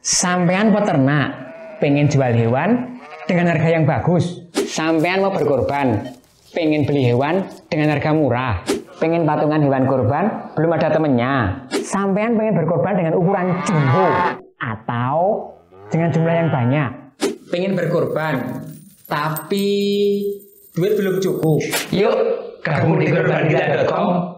Sampean peternak, pengen jual hewan dengan harga yang bagus. Sampean mau berkorban, pengen beli hewan dengan harga murah. Pengen patungan hewan kurban, belum ada temennya. Sampean pengen berkorban dengan ukuran jumbo atau dengan jumlah yang banyak. Pengen berkorban, tapi duit belum cukup. Yuk, gabung di korbankita.com.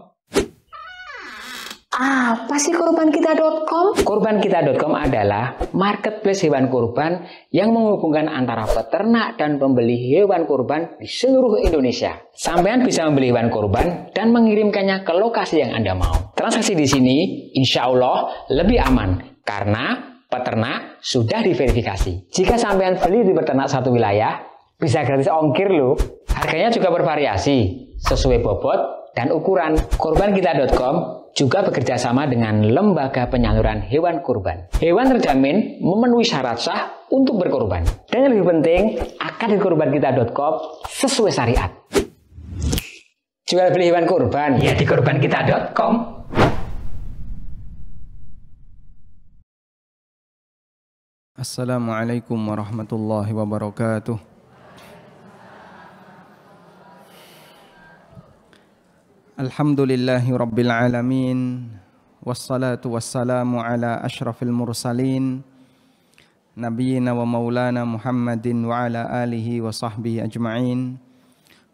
Apa sih korbankita.com? Korbankita.com adalah marketplace hewan kurban yang menghubungkan antara peternak dan pembeli hewan kurban di seluruh Indonesia. Sampean bisa membeli hewan kurban dan mengirimkannya ke lokasi yang Anda mau. Transaksi di sini insya Allah lebih aman karena peternak sudah diverifikasi. Jika sampean beli di peternak satu wilayah, bisa gratis ongkir loh. Harganya juga bervariasi sesuai bobot dan ukuran. Korbankita.com juga bekerja sama dengan lembaga penyaluran hewan kurban. Hewan terjamin memenuhi syarat sah untuk berkorban. Dan yang lebih penting, akad di korbankita.com sesuai syariat. Jual beli hewan kurban ya di korbankita.com. Assalamualaikum warahmatullahi wabarakatuh. Alhamdulillahi rabbil alamin. Wassalatu wassalamu ala ashrafil mursalin Nabiyyina wa maulana Muhammadin wa ala alihi wa sahbihi ajma'in.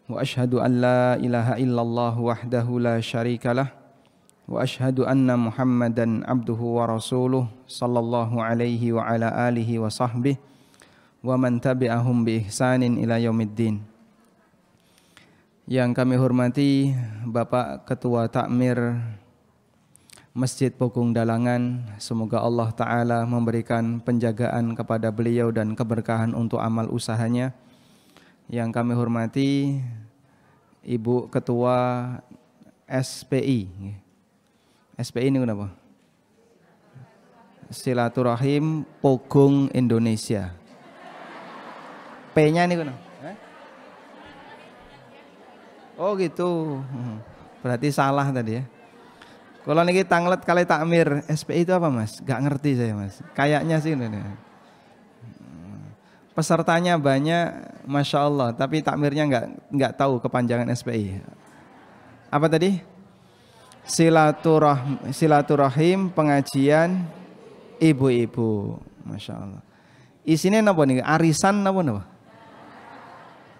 Wa ashhadu an la ilaha illallah wahdahu la syarikalah. Wa ashhadu anna Muhammadan abduhu wa rasuluh sallallahu alaihi wa ala alihi wa sahbihi wa man tabi'ahum bi ihsanin ila yaumiddin. Yang kami hormati Bapak Ketua Takmir Masjid Pogung Dalangan, semoga Allah Ta'ala memberikan penjagaan kepada beliau dan keberkahan untuk amal usahanya. Yang kami hormati Ibu Ketua SPI. SPI ini kenapa? Silaturahim Pogung Indonesia. P-nya ini kenapa? Oh gitu, berarti salah tadi ya. Kalau niki tanglet kali takmir, SPI itu apa mas? Gak ngerti saya mas. Kayaknya sih ini. Pesertanya banyak, masya Allah, tapi takmirnya nggak tahu kepanjangan SPI. Apa tadi? Silaturahim pengajian ibu-ibu, masya Allah. Isinya apa nih? Arisan apa?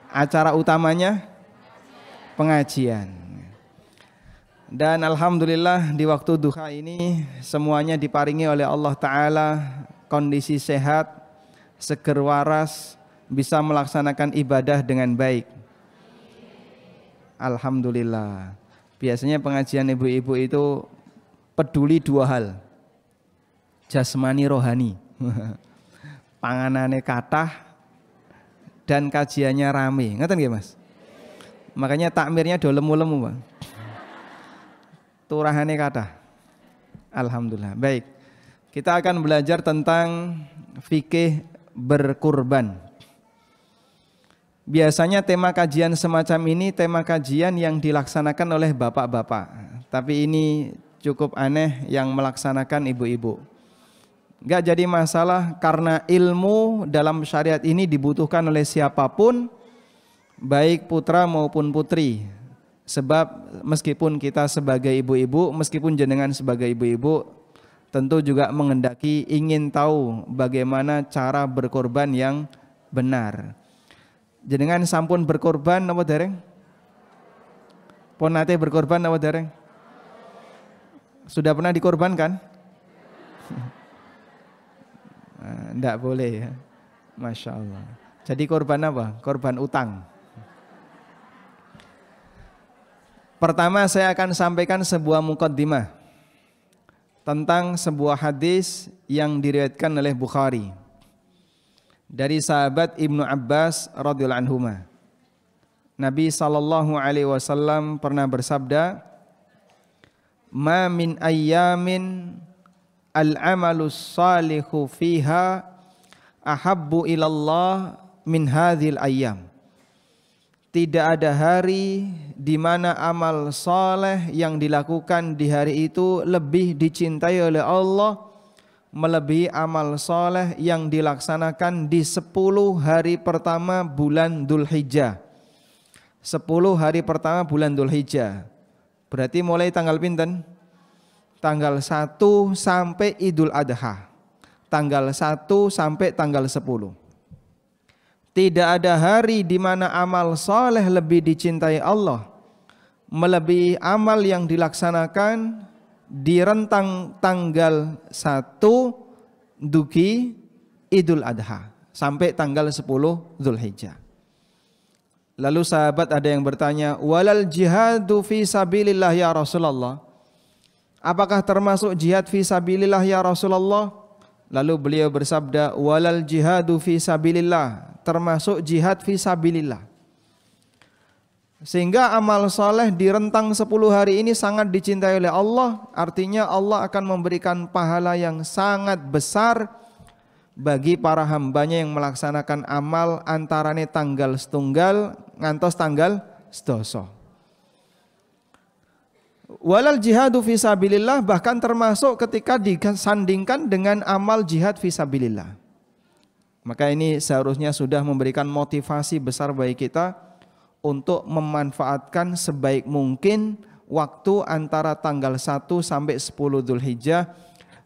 Acara utamanya pengajian. Dan alhamdulillah di waktu duha ini semuanya diparingi oleh Allah Ta'ala kondisi sehat, seger waras, bisa melaksanakan ibadah dengan baik. Alhamdulillah. Biasanya pengajian ibu-ibu itu peduli dua hal, jasmani rohani. Panganane kathah dan kajiannya rame. Ngerti nggih mas? Makanya takmirnya do lemu-lemu bang. Turahane kata. Alhamdulillah. Baik. Kita akan belajar tentang fikih berkurban. Biasanya tema kajian semacam ini tema kajian yang dilaksanakan oleh bapak-bapak. Tapi ini cukup aneh yang melaksanakan ibu-ibu. Gak jadi masalah karena ilmu dalam syariat ini dibutuhkan oleh siapapun, baik putra maupun putri. Sebab meskipun kita sebagai ibu-ibu, meskipun jenengan sebagai ibu-ibu, tentu juga mengendaki ingin tahu bagaimana cara berkorban yang benar. Jenengan sampun berkorban apa dereng? Pon nate berkorban apa dereng? Sudah pernah dikorbankan? Nggak boleh ya. Masya Allah. Jadi korban apa? Korban utang. Pertama saya akan sampaikan sebuah muqaddimah tentang sebuah hadis yang diriwayatkan oleh Bukhari dari sahabat Ibnu Abbas radhiyallahu anhuma. Nabi SAW pernah bersabda, "Ma min ayyamin al-amalus salihu fiha ahabbu ilallah min hadhil ayyam." Tidak ada hari di mana amal saleh yang dilakukan di hari itu lebih dicintai oleh Allah melebihi amal soleh yang dilaksanakan di 10 hari pertama bulan Dzulhijjah. 10 hari pertama bulan Dzulhijjah. Berarti mulai tanggal pinten? Tanggal 1 sampai Idul Adha. Tanggal 1 sampai tanggal 10. Tidak ada hari di mana amal soleh lebih dicintai Allah melebihi amal yang dilaksanakan di rentang tanggal 1 Dugi Idul Adha sampai tanggal 10 Dzulhijjah. Lalu sahabat ada yang bertanya, walal jihadu fi sabilillah ya Rasulullah. Apakah termasuk jihad fi sabilillah ya Rasulullah? Lalu beliau bersabda, walal jihadu fi sabilillah, termasuk jihad fi sabilillah. Sehingga amal soleh di rentang 10 hari ini sangat dicintai oleh Allah. Artinya Allah akan memberikan pahala yang sangat besar bagi para hambanya yang melaksanakan amal antarane tanggal setunggal ngantos tanggal sedoso. Walal jihadu fisabilillah bahkan termasuk ketika disandingkan dengan amal jihad fisabilillah. Maka ini seharusnya sudah memberikan motivasi besar bagi kita untuk memanfaatkan sebaik mungkin waktu antara tanggal 1 sampai 10 Dzulhijjah,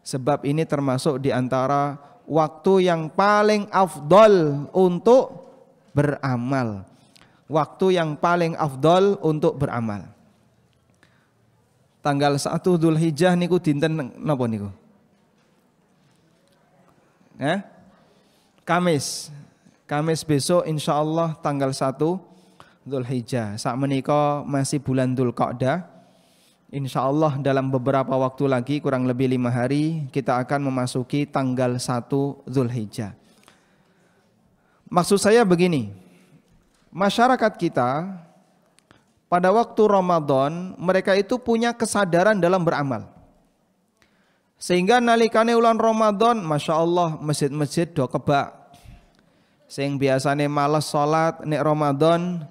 sebab ini termasuk di antara waktu yang paling afdol untuk beramal. Waktu yang paling afdol untuk beramal. Tanggal 1 Dzulhijjah niku dinten napa niku? Kamis. Kamis besok insyaallah tanggal 1 Dzulhijjah. Saat menika masih bulan Dzulqa'dah. Insyaallah dalam beberapa waktu lagi kurang lebih 5 hari kita akan memasuki tanggal 1 Dzulhijjah. Maksud saya begini, masyarakat kita pada waktu Ramadan mereka itu punya kesadaran dalam beramal. Sehingga nalikane ulan Ramadan, Masya Allah masjid-masjid do kebak. Sing biasane malas sholat nek Ramadan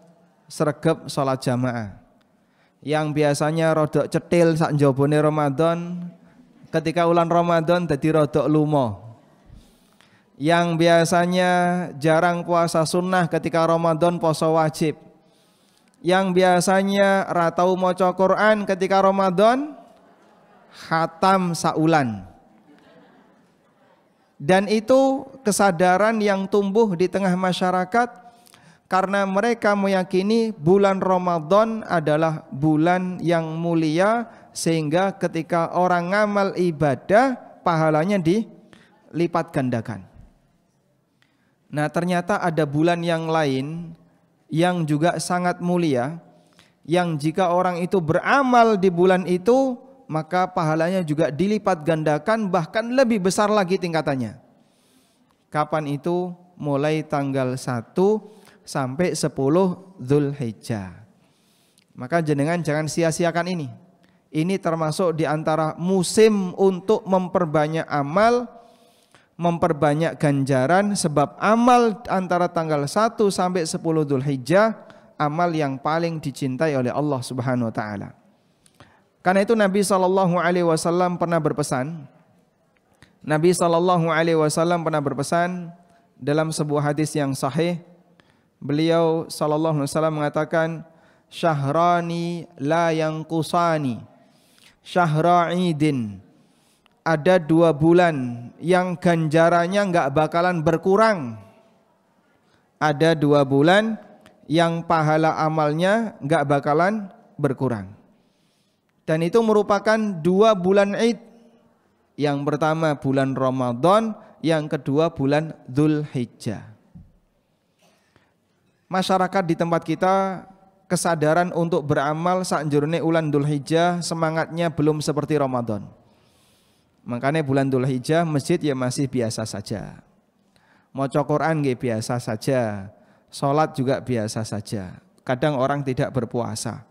sregep sholat jamaah. Yang biasanya rodok cetil sak njabane Ramadan, ketika ulan Ramadan dadi rodok lumo. Yang biasanya jarang puasa sunnah ketika Ramadan poso wajib. Yang biasanya ratau maca Quran ketika Ramadan khatam saulan. Dan itu kesadaran yang tumbuh di tengah masyarakat karena mereka meyakini bulan Ramadan adalah bulan yang mulia, sehingga ketika orang ngamal ibadah pahalanya dilipat gandakan. Nah, ternyata ada bulan yang lain yang juga sangat mulia, yang jika orang itu beramal di bulan itu maka pahalanya juga dilipat gandakan, bahkan lebih besar lagi tingkatannya. Kapan itu? Mulai tanggal 1 sampai 10 Dzulhijjah. Maka jenengan jangan sia-siakan ini. Ini termasuk di antara musim untuk memperbanyak amal, memperbanyak ganjaran, sebab amal antara tanggal 1 sampai 10 Dzulhijjah amal yang paling dicintai oleh Allah Subhanahu wa taala. Karena itu Nabi SAW pernah berpesan. Nabi SAW pernah berpesan dalam sebuah hadis yang sahih. Beliau SAW mengatakan, syahrani la yanqusani syahra idin. Ada 2 bulan yang ganjarannya enggak bakalan berkurang. Ada 2 bulan yang pahala amalnya enggak bakalan berkurang. Dan itu merupakan 2 bulan Id. Yang pertama bulan Ramadan, yang kedua bulan Dzulhijjah. Masyarakat di tempat kita kesadaran untuk beramal sakjroning ulan Dzulhijjah semangatnya belum seperti Ramadan. Makanya bulan Dzulhijjah masjid ya masih biasa saja. Maca Quran nggih biasa saja. Salat juga biasa saja. Kadang orang tidak berpuasa.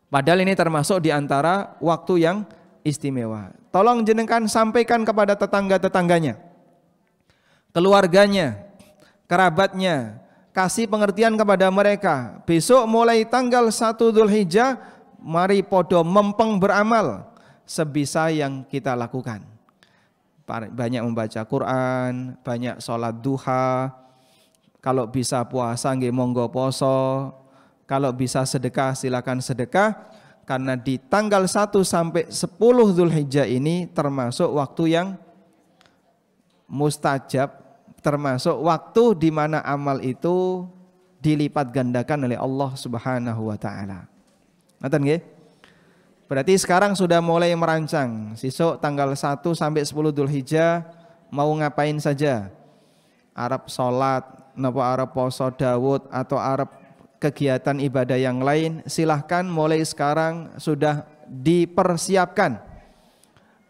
Padahal ini termasuk di antara waktu yang istimewa. Tolong jenengan sampaikan kepada tetangga-tetangganya, keluarganya, kerabatnya, kasih pengertian kepada mereka. Besok mulai tanggal 1 Dzulhijjah, mari podo mempeng beramal sebisa yang kita lakukan. banyak membaca Quran, banyak sholat duha. Kalau bisa puasa nggih monggo poso. Kalau bisa sedekah silakan sedekah, karena di tanggal 1 sampai 10 Dzulhijjah ini termasuk waktu yang mustajab, termasuk waktu di mana amal itu dilipat gandakan oleh Allah Subhanahu wa taala. Ngoten nggih? Berarti sekarang sudah mulai merancang, sesuk tanggal 1 sampai 10 Dzulhijjah mau ngapain saja. Arep salat, napa arep poso Daud atau arep kegiatan ibadah yang lain, silahkan mulai sekarang sudah dipersiapkan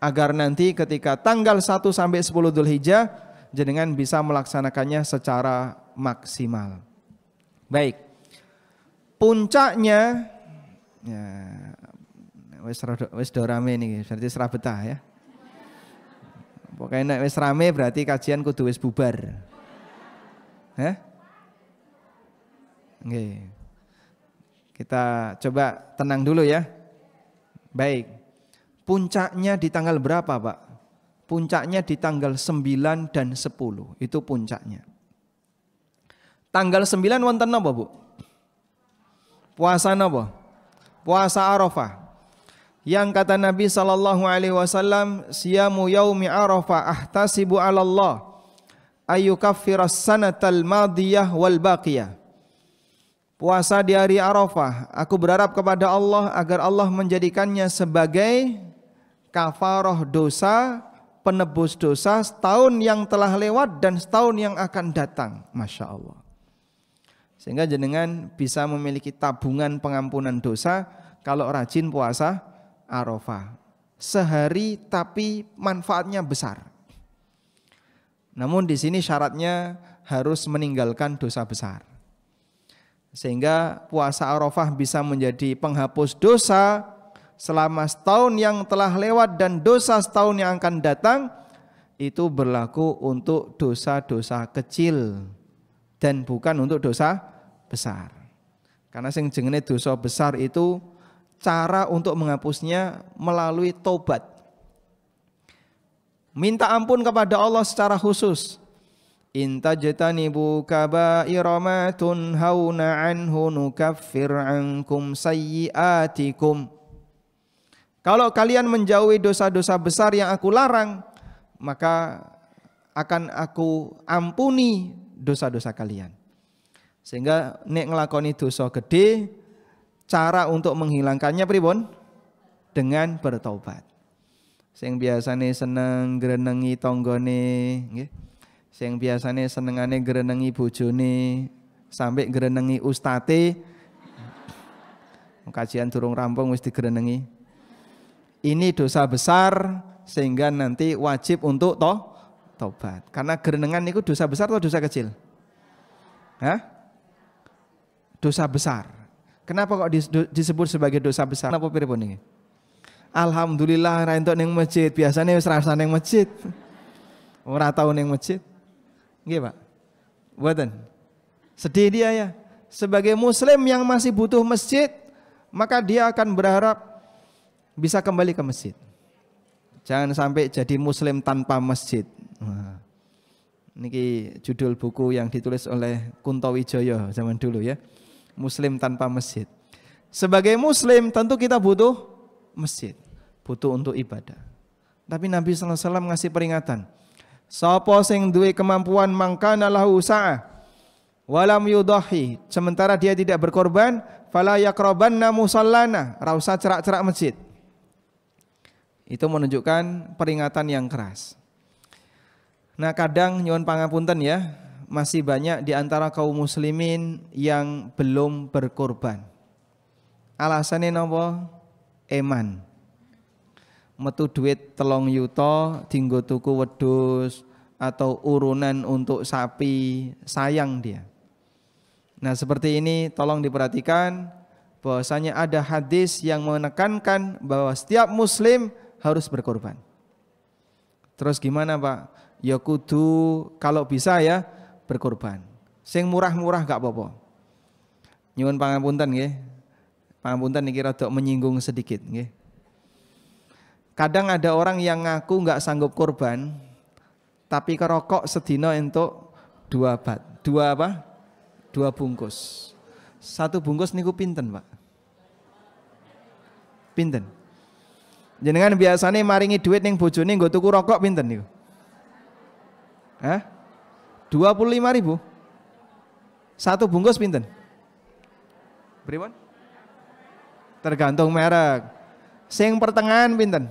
agar nanti ketika tanggal 1 sampai 10 Dzulhijjah jenengan bisa melaksanakannya secara maksimal. Baik. Puncaknya ya wis do rame niki, berarti serah betah ya. Pokoknya nek wis rame berarti kajian kudu wis bubar. Oke. Kita coba tenang dulu ya. Baik. Puncaknya di tanggal berapa, Pak? Puncaknya di tanggal 9 dan 10. Itu puncaknya. Tanggal 9 wonten napa, Bu? Puasa napa? Puasa Arafah. Yang kata Nabi sallallahu alaihi wasallam, "Siyamu yaumi Arafah ahtasibu 'ala Allah ayyukaffiras sanatal madiyah wal baqiyah." Puasa di hari Arafah, aku berharap kepada Allah agar Allah menjadikannya sebagai kafarah dosa, penebus dosa setahun yang telah lewat dan setahun yang akan datang. Masya Allah. Sehingga jenengan bisa memiliki tabungan pengampunan dosa kalau rajin puasa Arafah. Sehari tapi manfaatnya besar. Namun di sini syaratnya harus meninggalkan dosa besar. Sehingga puasa Arafah bisa menjadi penghapus dosa selama setahun yang telah lewat dan dosa setahun yang akan datang. Itu berlaku untuk dosa-dosa kecil dan bukan untuk dosa besar. Karena sing jenenge dosa besar itu cara untuk menghapusnya melalui taubat. Minta ampun kepada Allah secara khusus. Intajtanibu kaba'ira ma tunhauna anhu nukaffir ankum sayyi'atikum. Kalau kalian menjauhi dosa-dosa besar yang aku larang, maka akan aku ampuni dosa-dosa kalian. Sehingga nek nglakoni dosa gede, cara untuk menghilangkannya pripun? Dengan bertaubat. Sing biasane seneng ngrenengi tanggane, nggih. Sing biasane senengane ngrenengi bojone, sampai ngrenengi ustate. Kajian durung rampung wis digrenengi. Ini dosa besar sehingga nanti wajib untuk taubat. Karena gerenengan itu dosa besar atau dosa kecil? Hah? Dosa besar. Kenapa kok disebut sebagai dosa besar? Napa pripun iki? Alhamdulillah ra entuk ning masjid, biasane wis rasa ning masjid. Ora tau ning masjid. Nggih, Pak. Mboten. Sedih dia ya. Sebagai muslim yang masih butuh masjid, maka dia akan berharap bisa kembali ke masjid. Jangan sampai jadi muslim tanpa masjid. Nah, niki judul buku yang ditulis oleh Kunto Wijoyo zaman dulu ya. Muslim tanpa masjid. Sebagai muslim tentu kita butuh masjid, butuh untuk ibadah. Tapi Nabi sallallahu alaihi wasallam ngasih peringatan. Sapa sing duwe kemampuan mangkana lahu sa'ah walam yudahi, sementara dia tidak berkorban, fala yaqrabanna musallana, ra usah cerak-cerak masjid. Itu menunjukkan peringatan yang keras. Nah, kadang nyuwun pangapunten ya, masih banyak di antara kaum muslimin yang belum berkorban. Alasannya napa? Eman. Metu duit 3 yuta dinggo tuku wedhus atau urunan untuk sapi, sayang dia. Nah, seperti ini tolong diperhatikan bahwasanya ada hadis yang menekankan bahwa setiap muslim harus berkorban. Terus gimana, Pak? Ya kudu kalau bisa ya berkorban. Sing murah-murah gak apa-apa. Nyuwun pangapunten nggih. Pangapunten niki rada menyinggung sedikit nggih. Kadang ada orang yang ngaku nggak sanggup korban, tapi kerokok sedina entuk 2 bat. 2 apa? 2 bungkus. 1 bungkus niku pinten, Pak? Pinten? Jenengan biasane maringi duit ning bojone nggo tuku rokok pinten niku? Hah? 25.000. 1 bungkus pinten? Pripun? Tergantung merek. Sing pertengahan pinten?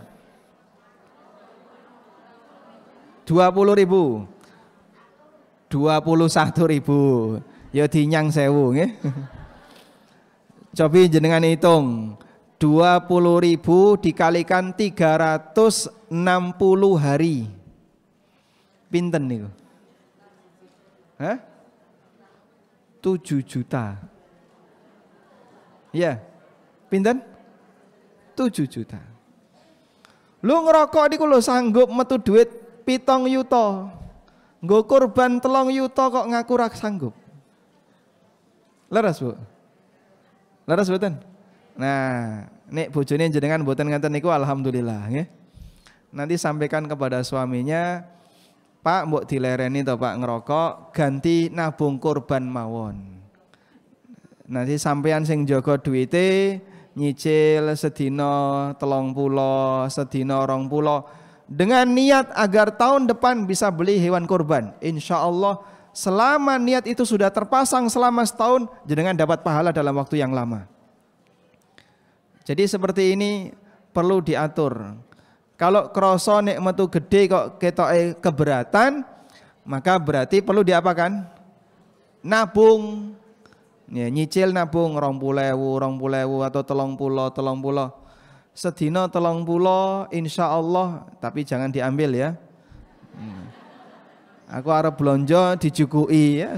20.000. 21.000. Ya dinyang 1000 nggih. Cobi jenengan hitung. 20.000 dikalikan 360 hari. Pinten niku? Hah? 7 juta. Iya. Pinten? 7 juta. Lu ngerokok niku lho sanggup metu duit 7 yuta. Nggo kurban 3 yuta kok ngaku ra sanggup. Leres, Bu? Leres mboten? Nah, nek bojone jenengan mboten ngaten niku alhamdulillah nggih. Nanti sampaikan kepada suaminya, Pak mbok dilereni to Pak ngerokok, ganti nabung kurban mawon. Nanti sampean sing jaga duwite nyicil sedina 30, sedina 20 dengan niat agar tahun depan bisa beli hewan kurban. Insya Allah selama niat itu sudah terpasang selama setahun, jenengan dapat pahala dalam waktu yang lama. Jadi seperti ini perlu diatur. Kalau kroso nek metu gede kok ketoke keberatan, maka berarti perlu diapakan? Nabung. Ya, nyicil nabung 20.000 atau 30. Sedina 30 insya Allah, tapi jangan diambil ya. Aku arep blonjo dijukui ya.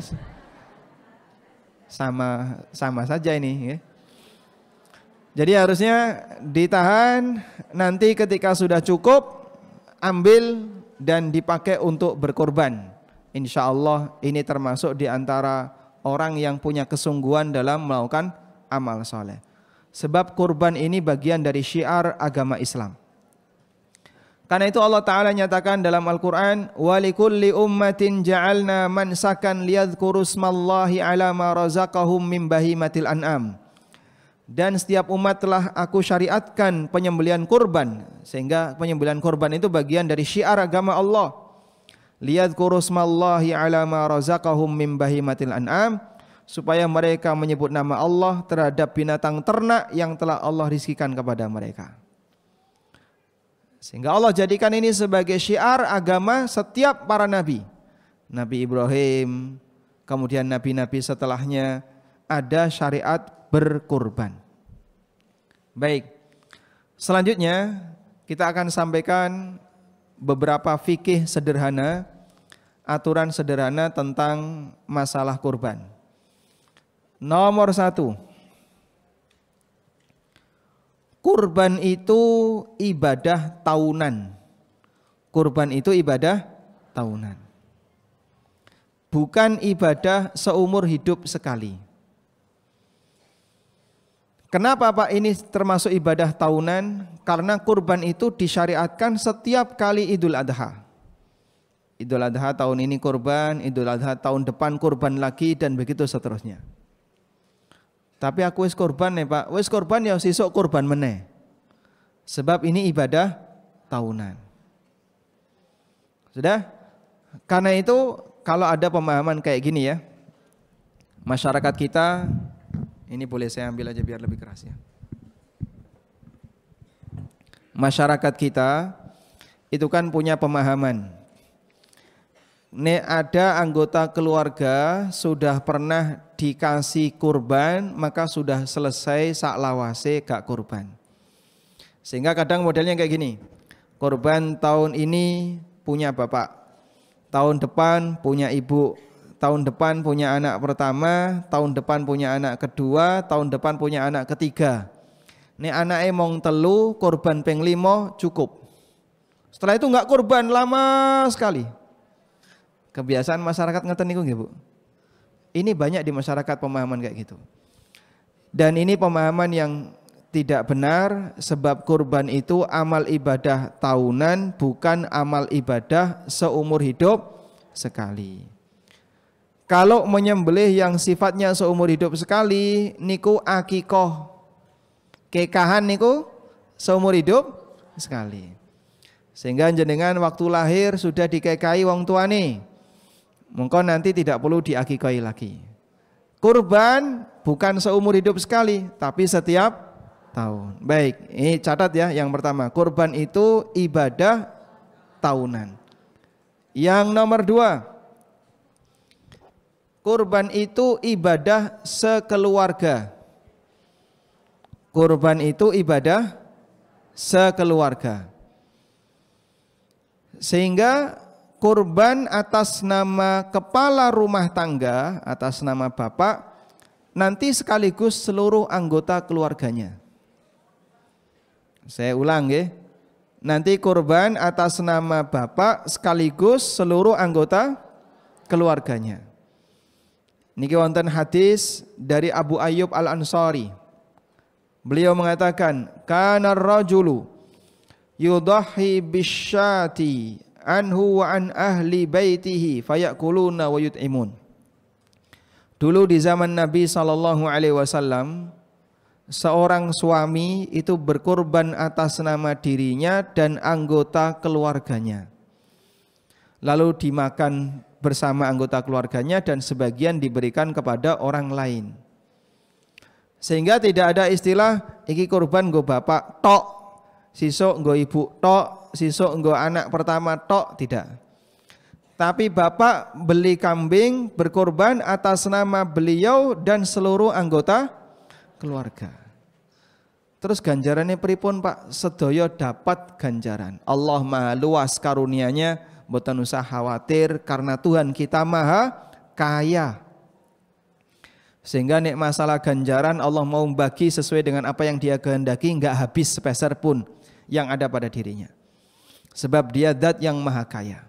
Sama saja ini ya. Jadi harusnya ditahan, nanti ketika sudah cukup ambil dan dipakai untuk berkorban. Insya Allah ini termasuk di antara orang yang punya kesungguhan dalam melakukan amal soleh. Sebab kurban ini bagian dari syiar agama Islam. Karena itu Allah Ta'ala nyatakan dalam Al-Quran, وَلِكُلِّ أُمَّةٍ جَعَلْنَا مَنْسَكًا لِيَذْكُرُوا اسْمَ اللَّهِ عَلَى مَا رَزَقَهُمْ مِنْ بَهِيمَةِ الْأَنْعَامِ. Dan setiap umat telah aku syariatkan penyembelihan kurban, sehingga penyembelihan kurban itu bagian dari syiar agama Allah. Liyadhkuru ismallahi ala ma razaqahum min bahimatil an'am, supaya mereka menyebut nama Allah terhadap binatang ternak yang telah Allah rizkikan kepada mereka. Sehingga Allah jadikan ini sebagai syiar agama setiap para nabi. Nabi Ibrahim, kemudian nabi-nabi setelahnya ada syariat berkurban. Baik, selanjutnya kita akan sampaikan beberapa fikih sederhana, aturan sederhana tentang masalah kurban. Nomor 1, kurban itu ibadah tahunan. Kurban itu ibadah tahunan, bukan ibadah seumur hidup sekali. Kenapa Pak ini termasuk ibadah tahunan? Karena kurban itu disyariatkan setiap kali Idul Adha. Idul Adha tahun ini kurban, Idul Adha tahun depan kurban lagi, dan begitu seterusnya. Tapi aku wis kurban nih Pak, wis kurban ya sesuk kurban meneh. Sebab ini ibadah tahunan. Sudah? Karena itu kalau ada pemahaman kayak gini ya, masyarakat kita, ini boleh saya ambil aja biar lebih keras ya. Masyarakat kita itu kan punya pemahaman, nek ada anggota keluarga sudah pernah dikasih kurban, maka sudah selesai sak lawase gak kurban. Sehingga kadang modelnya kayak gini, kurban tahun ini punya bapak, tahun depan punya ibu, tahun depan punya anak pertama, tahun depan punya anak kedua, tahun depan punya anak ketiga. Nek anake mong telu, kurban ping 5 cukup. Setelah itu enggak kurban lama sekali. Kebiasaan masyarakat ngeten niku nggih, Bu. Ini banyak di masyarakat pemahaman kayak gitu. Dan ini pemahaman yang tidak benar, sebab kurban itu amal ibadah tahunan, bukan amal ibadah seumur hidup sekali. Kalau menyembelih yang sifatnya seumur hidup sekali niku akikoh, kekahan niku seumur hidup sekali. Sehingga jenengan waktu lahir sudah dikekai wong tuane, mongko nanti tidak perlu diakikoi lagi. Kurban bukan seumur hidup sekali, tapi setiap tahun. Baik, ini catat ya, yang pertama, kurban itu ibadah tahunan. Yang nomor dua, kurban itu ibadah sekeluarga. Kurban itu ibadah sekeluarga. Sehingga kurban atas nama kepala rumah tangga, atas nama bapak, nanti sekaligus seluruh anggota keluarganya. Saya ulang ya, nanti kurban atas nama bapak sekaligus seluruh anggota keluarganya. Niki wonten hadis dari Abu Ayyub Al-Ansari. Beliau mengatakan, kana rajulu yudhahi bisyati anhu wa an ahli baitihi fayakuluna wa yut'imun. Dulu di zaman Nabi SAW, seorang suami itu berkorban atas nama dirinya dan anggota keluarganya. Lalu dimakan bersama anggota keluarganya dan sebagian diberikan kepada orang lain. Sehingga tidak ada istilah iki korban nggo bapak tok, sisuk nggo ibu tok, sisuk nggo anak pertama tok, tidak. Tapi bapak beli kambing berkorban atas nama beliau dan seluruh anggota keluarga. Terus ganjarannya pripun Pak? Sedaya dapat ganjaran. Allah maha luas karunianya, mboten usah khawatir karena Tuhan kita maha kaya. Sehingga nek masalah ganjaran Allah mau bagi sesuai dengan apa yang Dia kehendaki, enggak habis sepeser pun yang ada pada dirinya. Sebab Dia zat yang maha kaya.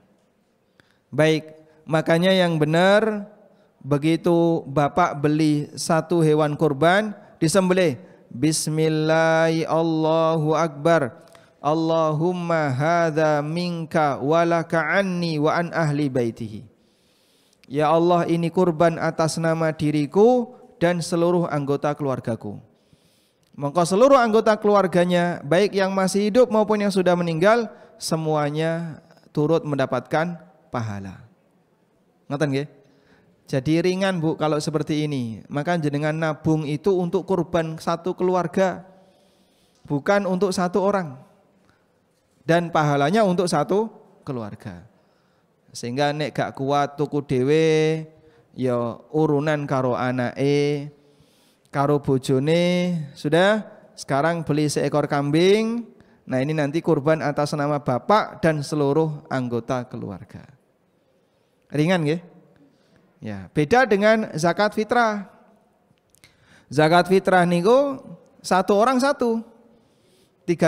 Baik, makanya yang benar begitu Bapak beli satu hewan kurban disembelih. Bismillahi Allahu Akbar. Allahumma hadza minka walaka anni wa an ahli baitihi. Ya Allah, ini kurban atas nama diriku dan seluruh anggota keluargaku. Maka seluruh anggota keluarganya, baik yang masih hidup maupun yang sudah meninggal, semuanya turut mendapatkan pahala. Ngoten nggih? Jadi ringan Bu kalau seperti ini. Maka jenengan nabung itu untuk kurban satu keluarga, bukan untuk satu orang. Dan pahalanya untuk satu keluarga. Sehingga nek gak kuat tuku dhewe, ya urunan karo anake, karo bojone, sudah sekarang beli seekor kambing. Nah ini nanti kurban atas nama bapak dan seluruh anggota keluarga. Ringan nggih? Ya, beda dengan zakat fitrah. Zakat fitrah niku satu orang 3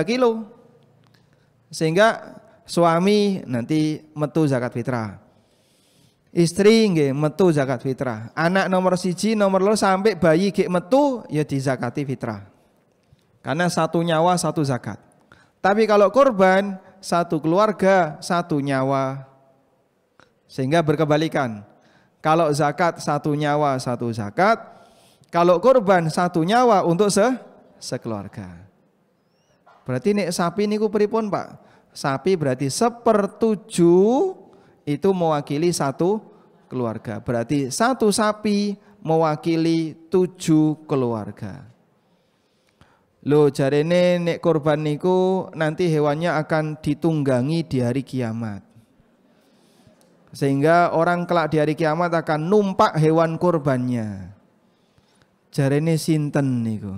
kilo. Sehingga suami nanti metu zakat fitrah. Istri nggih metu zakat fitrah. Anak nomor 1, nomor 2 sampai bayi gek metu ya dizakati fitrah. Karena satu nyawa satu zakat. Tapi kalau kurban satu keluarga satu nyawa. Sehingga berkebalikan. Kalau zakat satu nyawa satu zakat, kalau kurban satu nyawa untuk sekeluarga. Berarti nek sapi niku pripun Pak? Sapi berarti 1/7 itu mewakili satu keluarga. Berarti satu sapi mewakili 7 keluarga. Loh jarene nek kurban niku nanti hewannya akan ditunggangi di hari kiamat. Sehingga orang kelak di hari kiamat akan numpak hewan kurbannya. Jarene sinten niku?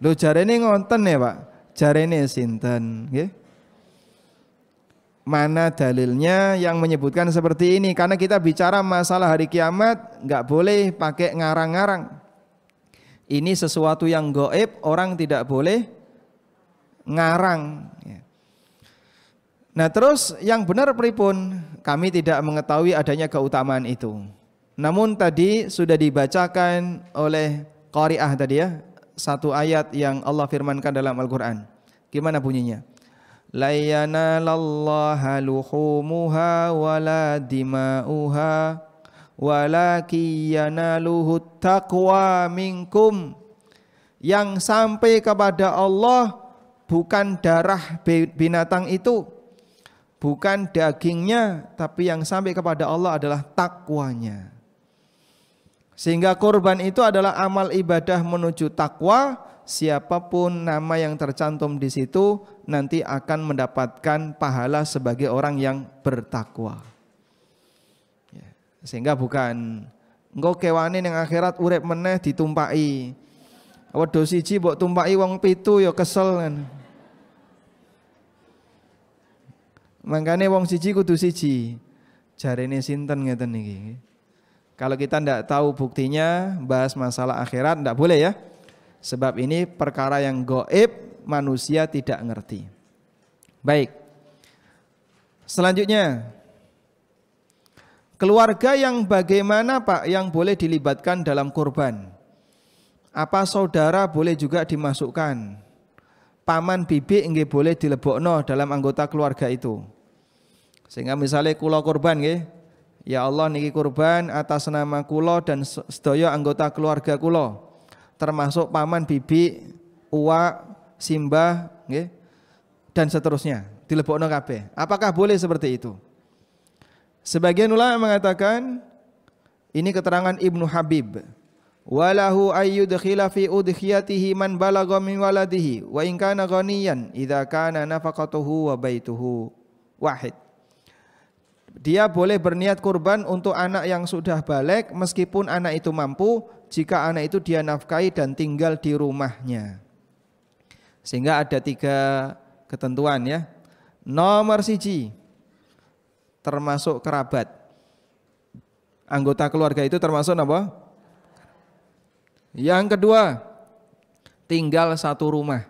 Lho jarene ngonten ya Pak? Jarene sinten nggih? Mana dalilnya yang menyebutkan seperti ini? Karena kita bicara masalah hari kiamat enggak boleh pakai ngarang-ngarang. Ini sesuatu yang gaib, orang tidak boleh ngarang ya. Nah terus yang benar pripun? Kami tidak mengetahui adanya keutamaan itu. Namun tadi sudah dibacakan oleh qari'ah tadi ya, satu ayat yang Allah firmankan dalam Al-Quran. Gimana bunyinya? La yanalallaha luhumuha wala dima'uha walaki yanaluhu taqwa minkum. Yang sampai kepada Allah bukan darah binatang itu, bukan dagingnya, tapi yang sampai kepada Allah adalah takwanya. Sehingga kurban itu adalah amal ibadah menuju takwa. Siapapun nama yang tercantum di situ nanti akan mendapatkan pahala sebagai orang yang bertakwa. Sehingga bukan engko kewane ning akhirat urip meneh ditumpaki. Wedho siji mbok tumpaki wong 7 ya kesel kan. Mangkane wong siji kudu siji. Jarene sinten ngeten niki. Kalau kita ndak tahu buktinya bahas masalah akhirat ndak boleh ya. Sebab ini perkara yang gaib, manusia tidak ngerti. Baik. Selanjutnya, keluarga yang bagaimana Pak yang boleh dilibatkan dalam kurban? Apa saudara boleh juga dimasukkan? Paman bibi nggih boleh dilebokno dalam anggota keluarga itu. Sehingga misalnya kula kurban nggih, ya Allah niki kurban atas nama kula dan sedaya anggota keluarga kula. Termasuk paman, bibi, uwa, simbah, nggih, dan seterusnya, dilebokno kabeh. Apakah boleh seperti itu? Sebagian ulama mengatakan ini keterangan Ibnu Habib. Walahu ayyudkhila fi udhiyatihi man balagha min waladihi wa in kana ghaniyan idza kana nafaqatuhu wa baituhu wahid. Dia boleh berniat kurban untuk anak yang sudah balik meskipun anak itu mampu, jika anak itu dia nafkahi dan tinggal di rumahnya. Sehingga ada 3 ketentuan ya. Nomor 1, termasuk kerabat. Anggota keluarga itu termasuk apa? Yang kedua, tinggal satu rumah.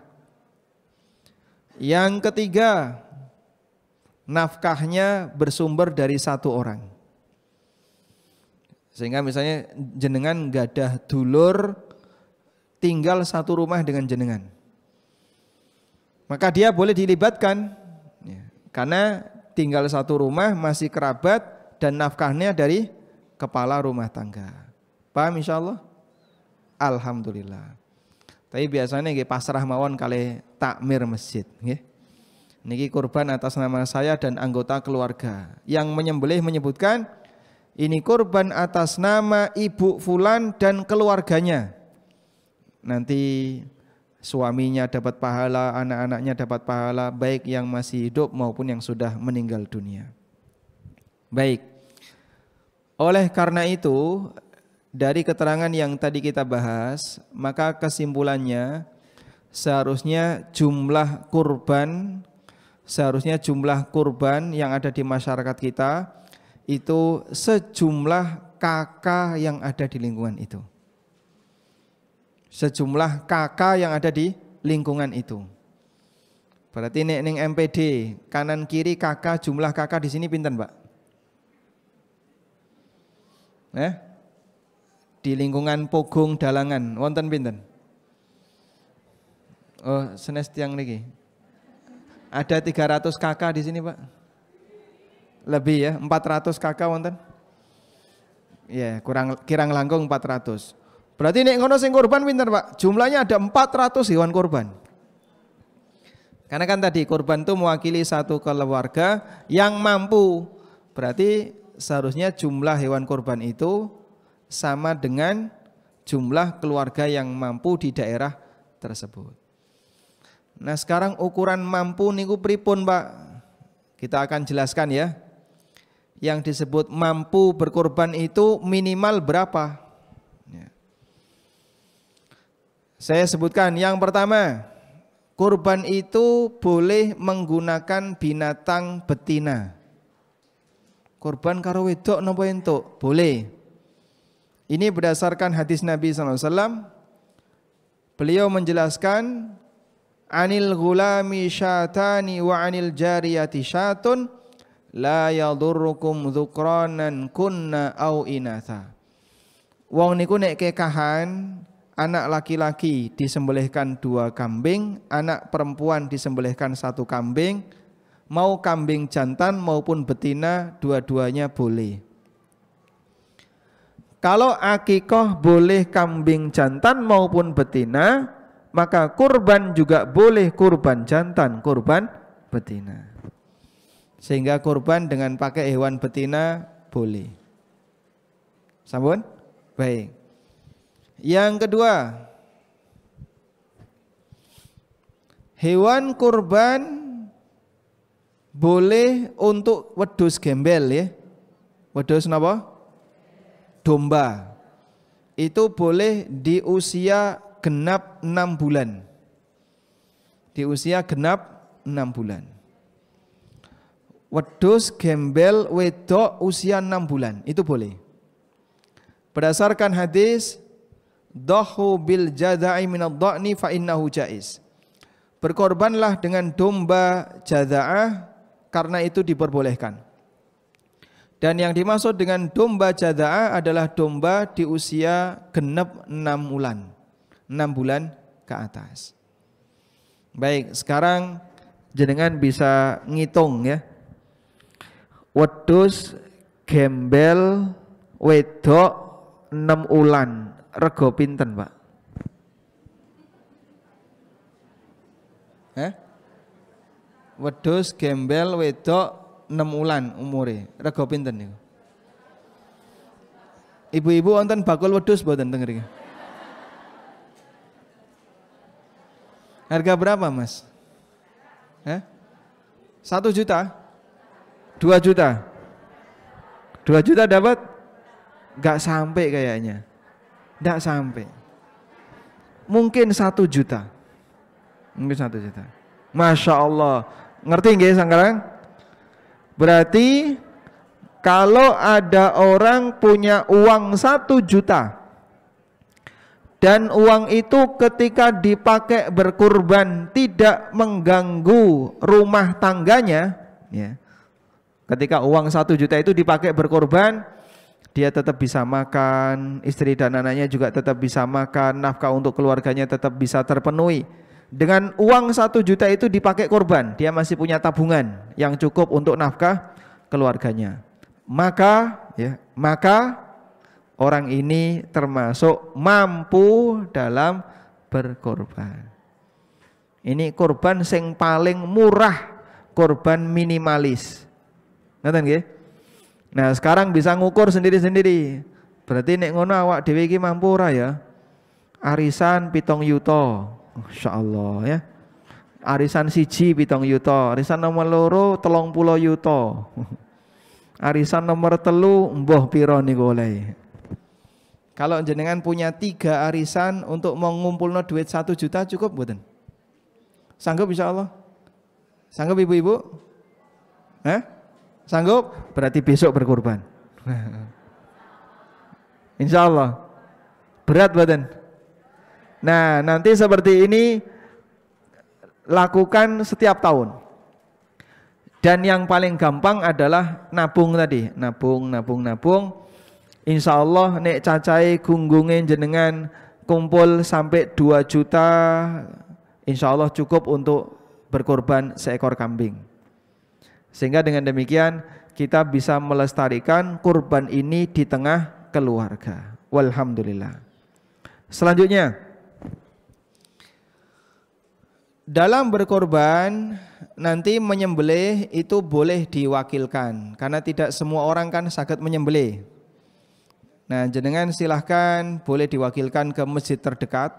Yang ketiga, nafkahnya bersumber dari satu orang. Sehingga misalnya jenengan gadah dulur tinggal satu rumah dengan jenengan, maka dia boleh dilibatkan ya, karena tinggal satu rumah, masih kerabat, dan nafkahnya dari kepala rumah tangga. Paham insyaallah? Alhamdulillah. Tapi biasanya nggih pasrah mawon kali takmir masjid nggih. Niki kurban atas nama saya dan anggota keluarga. Yang menyembelih menyebutkan ini kurban atas nama ibu fulan dan keluarganya. Nanti suaminya dapat pahala, anak-anaknya dapat pahala, baik yang masih hidup maupun yang sudah meninggal dunia. Baik. Oleh karena itu, dari keterangan yang tadi kita bahas, maka kesimpulannya seharusnya jumlah kurban yang ada di masyarakat kita itu sejumlah kakak yang ada di lingkungan itu. Sejumlah kakak yang ada di lingkungan itu. Berarti ning MPD kanan kiri kakak, jumlah kakak di sini pinten, Pak? Di lingkungan Pogung Dalangan wonten pinten? Oh, senes tiang niki. Ada 300 kakak di sini, Pak. Lebih ya, 400 kakak wonten. Ya, kirang langkung 400. Berarti nek ngono sing kurban pinten, Pak? Jumlahnya ada 400 hewan kurban. Karena kan tadi kurban itu mewakili satu keluarga yang mampu. Berarti seharusnya jumlah hewan kurban itu sama dengan jumlah keluarga yang mampu di daerah tersebut. Nah, sekarang ukuran mampu niku pripun, Pak? Kita akan jelaskan ya. Yang disebut mampu berkorban itu minimal berapa? Ya. Saya sebutkan yang pertama, kurban itu boleh menggunakan binatang betina. Kurban karo wedok napa entuk? Boleh. Ini berdasarkan hadis Nabi SAW. Beliau menjelaskan, anil gulami syatani wa anil jariyati syatun la yadurrukum dzukranan kunna au inatha. Wong niku nek kekahan anak laki-laki disembelihkan 2 kambing, anak perempuan disembelihkan 1 kambing, mau kambing jantan maupun betina dua-duanya boleh. Kalau akikoh boleh kambing jantan maupun betina, maka kurban juga boleh kurban jantan, kurban betina. Sehingga kurban dengan pakai hewan betina boleh. Sampun? Baik. Yang kedua, hewan kurban boleh untuk wedhus gembel ya. Wedhus napa? Domba. Itu boleh di usia genap 6 bulan. Di usia genap 6 bulan. Wedhus gembel wedok usia 6 bulan, itu boleh. Berdasarkan hadis Dhahu bil jadha'i minad dha'ni fa innahu jaiz. Berkorbanlah dengan domba jadha'ah karena itu diperbolehkan. Dan yang dimaksud dengan domba jadha'ah adalah domba di usia genep 6 bulan. 6 bulan ke atas. Baik, sekarang jenengan bisa ngitung ya. Wedhus gembel wedok 6 bulan. Rego pinten, Pak? Wedhus gembel wedok 6 bulan umure. Rego pinten niku? Ibu-ibu wonten bakul wedhus mboten teng mriki? Harga berapa, Mas? 1 juta? 2 juta? 2 juta dapat? Gak sampai kayaknya. Tidak sampai. Mungkin 1 juta. Mungkin 1 juta. Masya Allah. Ngerti nggak sekarang? Berarti kalau ada orang punya uang 1 juta dan uang itu ketika dipakai berkurban tidak mengganggu rumah tangganya, ya. Ketika uang 1 juta itu dipakai berkurban, dia tetap bisa makan, istri dan anaknya juga tetap bisa makan, nafkah untuk keluarganya tetap bisa terpenuhi. Dengan uang 1 juta itu dipakai kurban, dia masih punya tabungan yang cukup untuk nafkah keluarganya. Maka orang ini termasuk mampu dalam berkorban. Ini korban sing paling murah, korban minimalis. Ngerti nggih? Nah, sekarang bisa ngukur sendiri-sendiri. Berarti nek ngono awak dhewe iki mampu ora ya? Arisan 7 yuta. Masyaallah ya. Arisan 1 7 yuta, arisan nomor 2 30 yuta. Arisan nomor 3 mbuh pira niku oleh. Kalau jenengan punya 3 arisan untuk mengumpulno duit 1 juta cukup mboten? Sanggup insyaallah? Sanggup ibu-ibu? Sanggup? Berarti besok berkorban. Insya Allah. Berat badan. Nah, nanti seperti ini lakukan setiap tahun. Dan yang paling gampang adalah nabung tadi. Nabung. Insya Allah nek cacai gunggungin jenengan kumpul sampai 2 juta. Insya Allah cukup untuk berkorban seekor kambing. Sehingga dengan demikian kita bisa melestarikan kurban ini di tengah keluarga. Walhamdulillah. Selanjutnya, dalam berkorban nanti menyembelih itu boleh diwakilkan, karena tidak semua orang kan sakit menyembelih. Nah, jenengan silahkan boleh diwakilkan ke masjid terdekat,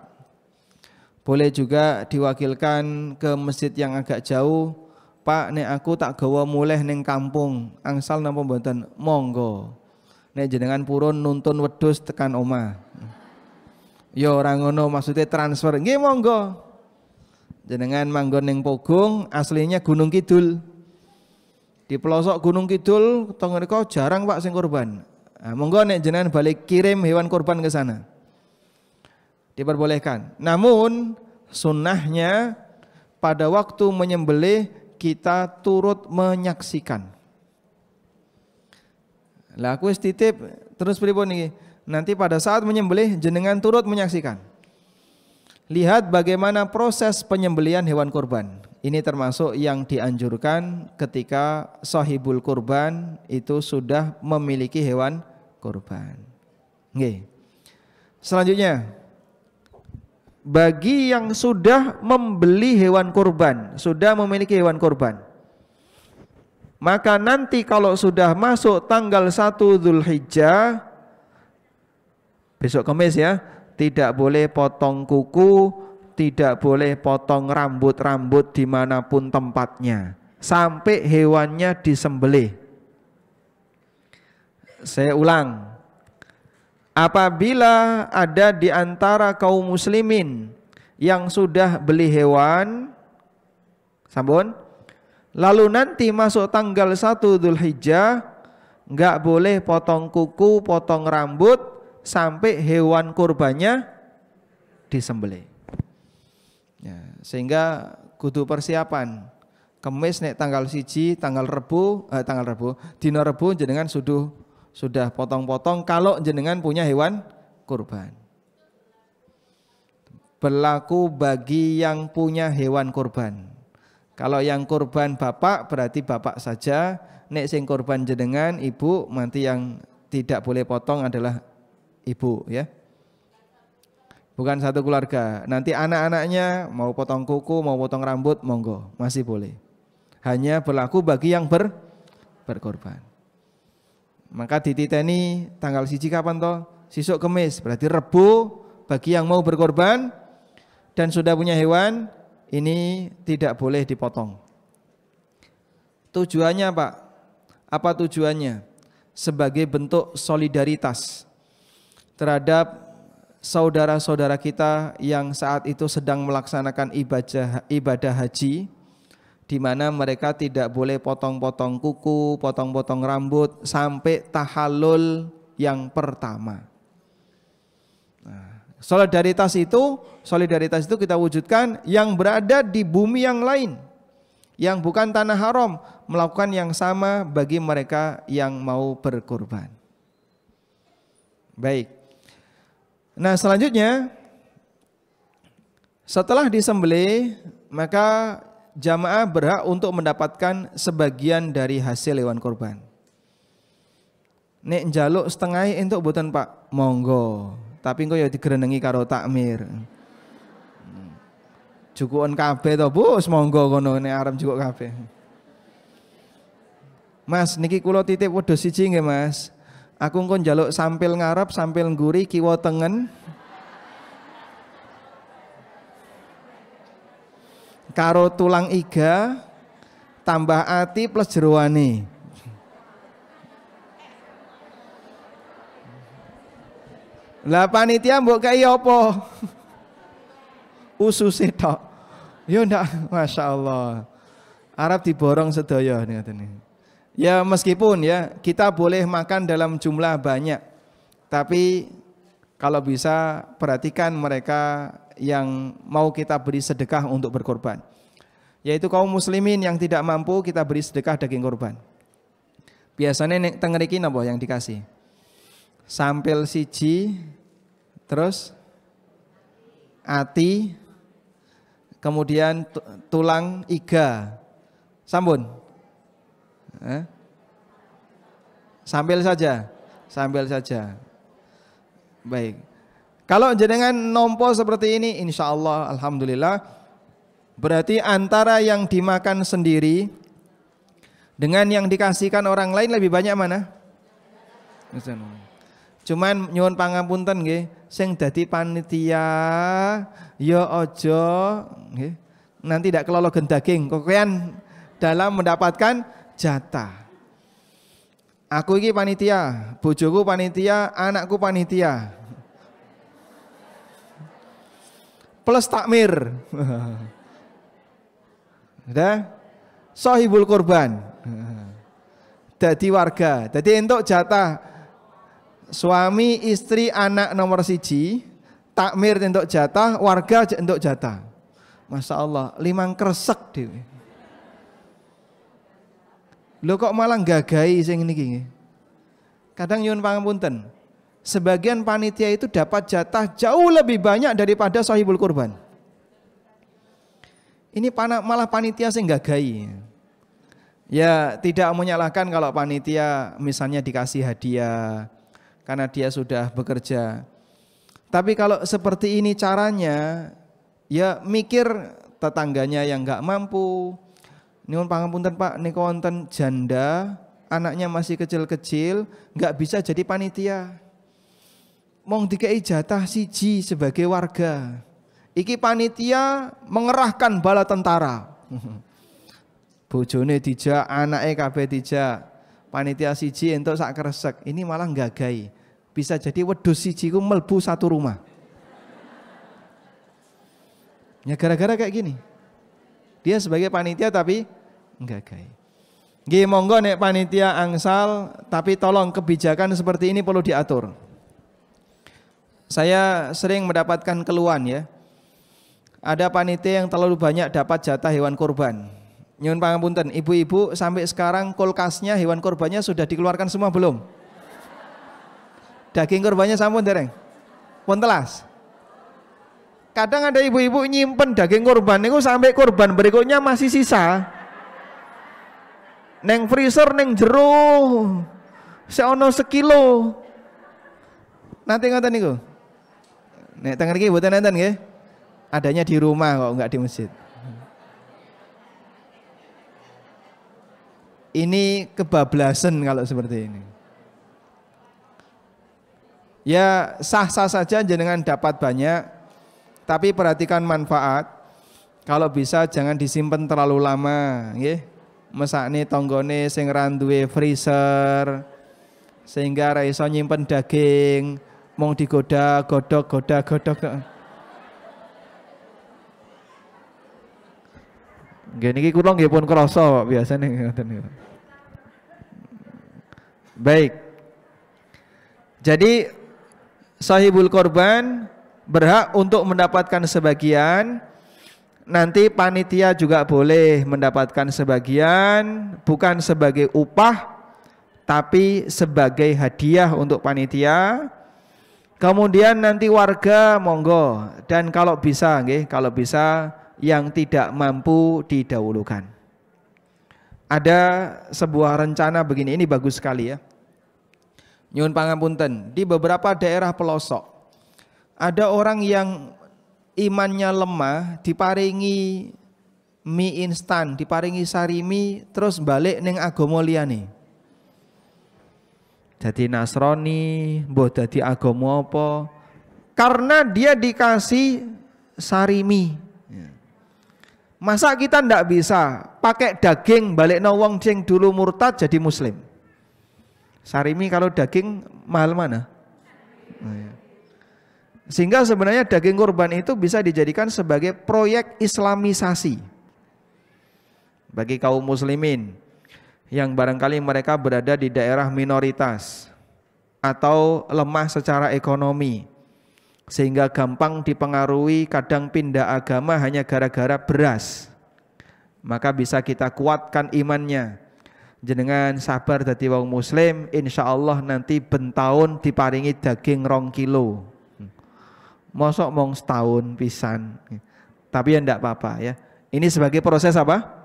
boleh juga diwakilkan ke masjid yang agak jauh. Pak, nek aku tak gawa mulih ning kampung, angsal napa mboten? Monggo. Nek jenengan purun nuntun wedhus tekan omah. Ya ora ngono, maksudnya transfer. Nggih monggo. Jenengan manggon ning Pogung, aslinya Gunung Kidul. Di pelosok Gunung Kidul teng mriku jarang Pak sing kurban. Nah, monggo nek jenengan balik kirim hewan kurban ke sana. Diperbolehkan. Namun sunnahnya pada waktu menyembelih kita turut menyaksikan. Lah aku wis titip terus pripun iki? Nanti pada saat menyembelih jenengan turut menyaksikan. lihat bagaimana proses penyembelihan hewan kurban. Ini termasuk yang dianjurkan ketika sahibul kurban itu sudah memiliki hewan kurban. Nggih. Selanjutnya, bagi yang sudah membeli hewan kurban, sudah memiliki hewan kurban, maka nanti kalau sudah masuk tanggal 1 Dzulhijjah, besok Kamis ya, tidak boleh potong kuku, tidak boleh potong rambut-rambut dimanapun tempatnya, sampai hewannya disembelih. Saya ulang, apabila ada di antara kaum muslimin yang sudah beli hewan, sampun, lalu nanti masuk tanggal 1 Dzulhijjah, enggak boleh potong kuku, potong rambut sampai hewan kurbannya disembelih. Ya, sehingga kudu persiapan. Kemis nek tanggal 1, tanggal Rebu, dina Rebu jenengan sudah potong-potong kalau jenengan punya hewan kurban. Berlaku bagi yang punya hewan kurban. Kalau yang kurban bapak berarti bapak saja, nek sing kurban jenengan ibu, nanti yang tidak boleh potong adalah ibu ya. Bukan satu keluarga. Nanti anak-anaknya mau potong kuku, mau potong rambut, monggo, masih boleh. Hanya berlaku bagi yang berkorban. Maka dititeni tanggal 1 kapan toh? Sisuk Kemis, berarti Rebu bagi yang mau berkorban dan sudah punya hewan, ini tidak boleh dipotong. Tujuannya Pak, apa tujuannya? Sebagai bentuk solidaritas terhadap saudara-saudara kita yang saat itu sedang melaksanakan ibadah haji, di mana mereka tidak boleh potong-potong kuku, potong-potong rambut sampai tahallul yang pertama. Nah, solidaritas itu kita wujudkan yang berada di bumi yang lain, yang bukan tanah haram, melakukan yang sama bagi mereka yang mau berkurban. Baik. Nah, selanjutnya setelah disembelih, maka jamaah berhak untuk mendapatkan sebagian dari hasil hewan kurban. Nek njaluk setengah entuk mboten Pak, monggo. Tapi engko ya digerenengi karo takmir. Jukuken kabeh to, Bos, monggo kono nek arep jukuk kabeh. Mas, niki kula titip wedhus siji nggih, Mas. Aku engko njaluk sampil ngarep, sampil ngguri, kiwa tengen. Karo tulang iga tambah ati plus jeroane. Lah panitia mbok kei apa? Ususe tok. Ya ndak, masyaallah. Arab diborong sedaya ngene. Ya meskipun ya kita boleh makan dalam jumlah banyak, tapi kalau bisa perhatikan mereka yang mau kita beri sedekah untuk berkorban, yaitu kaum muslimin yang tidak mampu kita beri sedekah daging korban. Biasanya nek teng mriki napa yang dikasih? Sampil siji, terus ati, kemudian tulang iga, sampun. Sambil saja. Baik. Kalau jenengan nompo seperti ini, insya Allah, alhamdulillah, berarti antara yang dimakan sendiri dengan yang dikasihkan orang lain lebih banyak mana? Cuman nyuwun pangapunten nggih, sing dadi panitia ya aja nggih, nanti tidak kelologen daging, kokean dalam mendapatkan jatah. Aku iki panitia, bojoku panitia, anakku panitia. Plus takmir. Udah? Sahibul kurban. Dadi warga. Dadi entuk jatah suami, istri, anak nomor 1, takmir entuk jatah, warga entuk jatah. Masya Allah, 5 kresek dhewe. Lho kok malah gagahi sing niki. Kadang nyuwun pangapunten. sebagian panitia itu dapat jatah jauh lebih banyak daripada sahibul kurban. Ini malah panitia sing gagahi. Ya tidak menyalahkan kalau panitia misalnya dikasih hadiah karena dia sudah bekerja. Tapi kalau seperti ini caranya, ya mikir tetangganya yang nggak mampu. Nyuwun pangapunten Pak, niku wonten janda, anaknya masih kecil-kecil, nggak bisa jadi panitia. Mong dikei jatah siji sebagai warga. Iki panitia mengerahkan bala tentara. Bojone dijak, anake kabeh dijak. Panitia siji entuk sak kresek. Ini malah nggagai. Bisa jadi wedhus siji ku mlebu satu rumah. Ya gara-gara kayak gini. Dia sebagai panitia tapi nggagai. Nggih monggo nek panitia angsal, tapi tolong kebijakan seperti ini perlu diatur. Saya sering mendapatkan keluhan ya. Ada panitia yang terlalu banyak dapat jatah hewan kurban. Nyuwun pangapunten, ibu-ibu sampai sekarang kulkasnya hewan kurbannya sudah dikeluarkan semua belum? Daging kurbannya sampun dereng? Pun telas. Kadang ada ibu-ibu nyimpen daging kurban itu sampai kurban berikutnya masih sisa. Neng freezer neng jero. Seono sekilo. Nanti ngoten niku. Nek teng mriki mboten nenten nggih. Adanya di rumah kok enggak di masjid. Ini kebablasan kalau seperti ini. Ya sah-sah saja jenengan dapat banyak, tapi perhatikan manfaat. Kalau bisa jangan disimpan terlalu lama, nggih. Mesakne tanggane sing ra duwe freezer sehingga ra iso nyimpen daging, mung digoda, godhog. Nggih niki kula nggih pun krasa biasane ngoten niku. Baik. Jadi sahibul korban berhak untuk mendapatkan sebagian. Nanti panitia juga boleh mendapatkan sebagian, bukan sebagai upah tapi sebagai hadiah untuk panitia. Kemudian nanti warga monggo, dan kalau bisa nggih, kalau bisa yang tidak mampu didahulukan. Ada sebuah rencana begini, ini bagus sekali ya. Nyuwun pangapunten, di beberapa daerah pelosok ada orang yang imannya lemah, diparingi mie instan, diparingi sarimi, terus balik ning agama liyane. Jadi Nasrani, mbah dadi agama apa? Karena dia dikasih sarimi. Masa kita ndak bisa pakai daging balik wong sing dulu murtad jadi muslim? Sarimi kalau daging mahal mana? Sehingga sebenarnya daging kurban itu bisa dijadikan sebagai proyek islamisasi bagi kaum muslimin yang barangkali mereka berada di daerah minoritas atau lemah secara ekonomi, sehingga gampang dipengaruhi, kadang pindah agama hanya gara-gara beras. Maka bisa kita kuatkan imannya. Jenengan sabar dadi wong muslim, insya Allah nanti bentahun diparingi daging 2 kilo. Mosok mong setahun pisan. Tapi ya enggak apa-apa ya. Ini sebagai proses apa?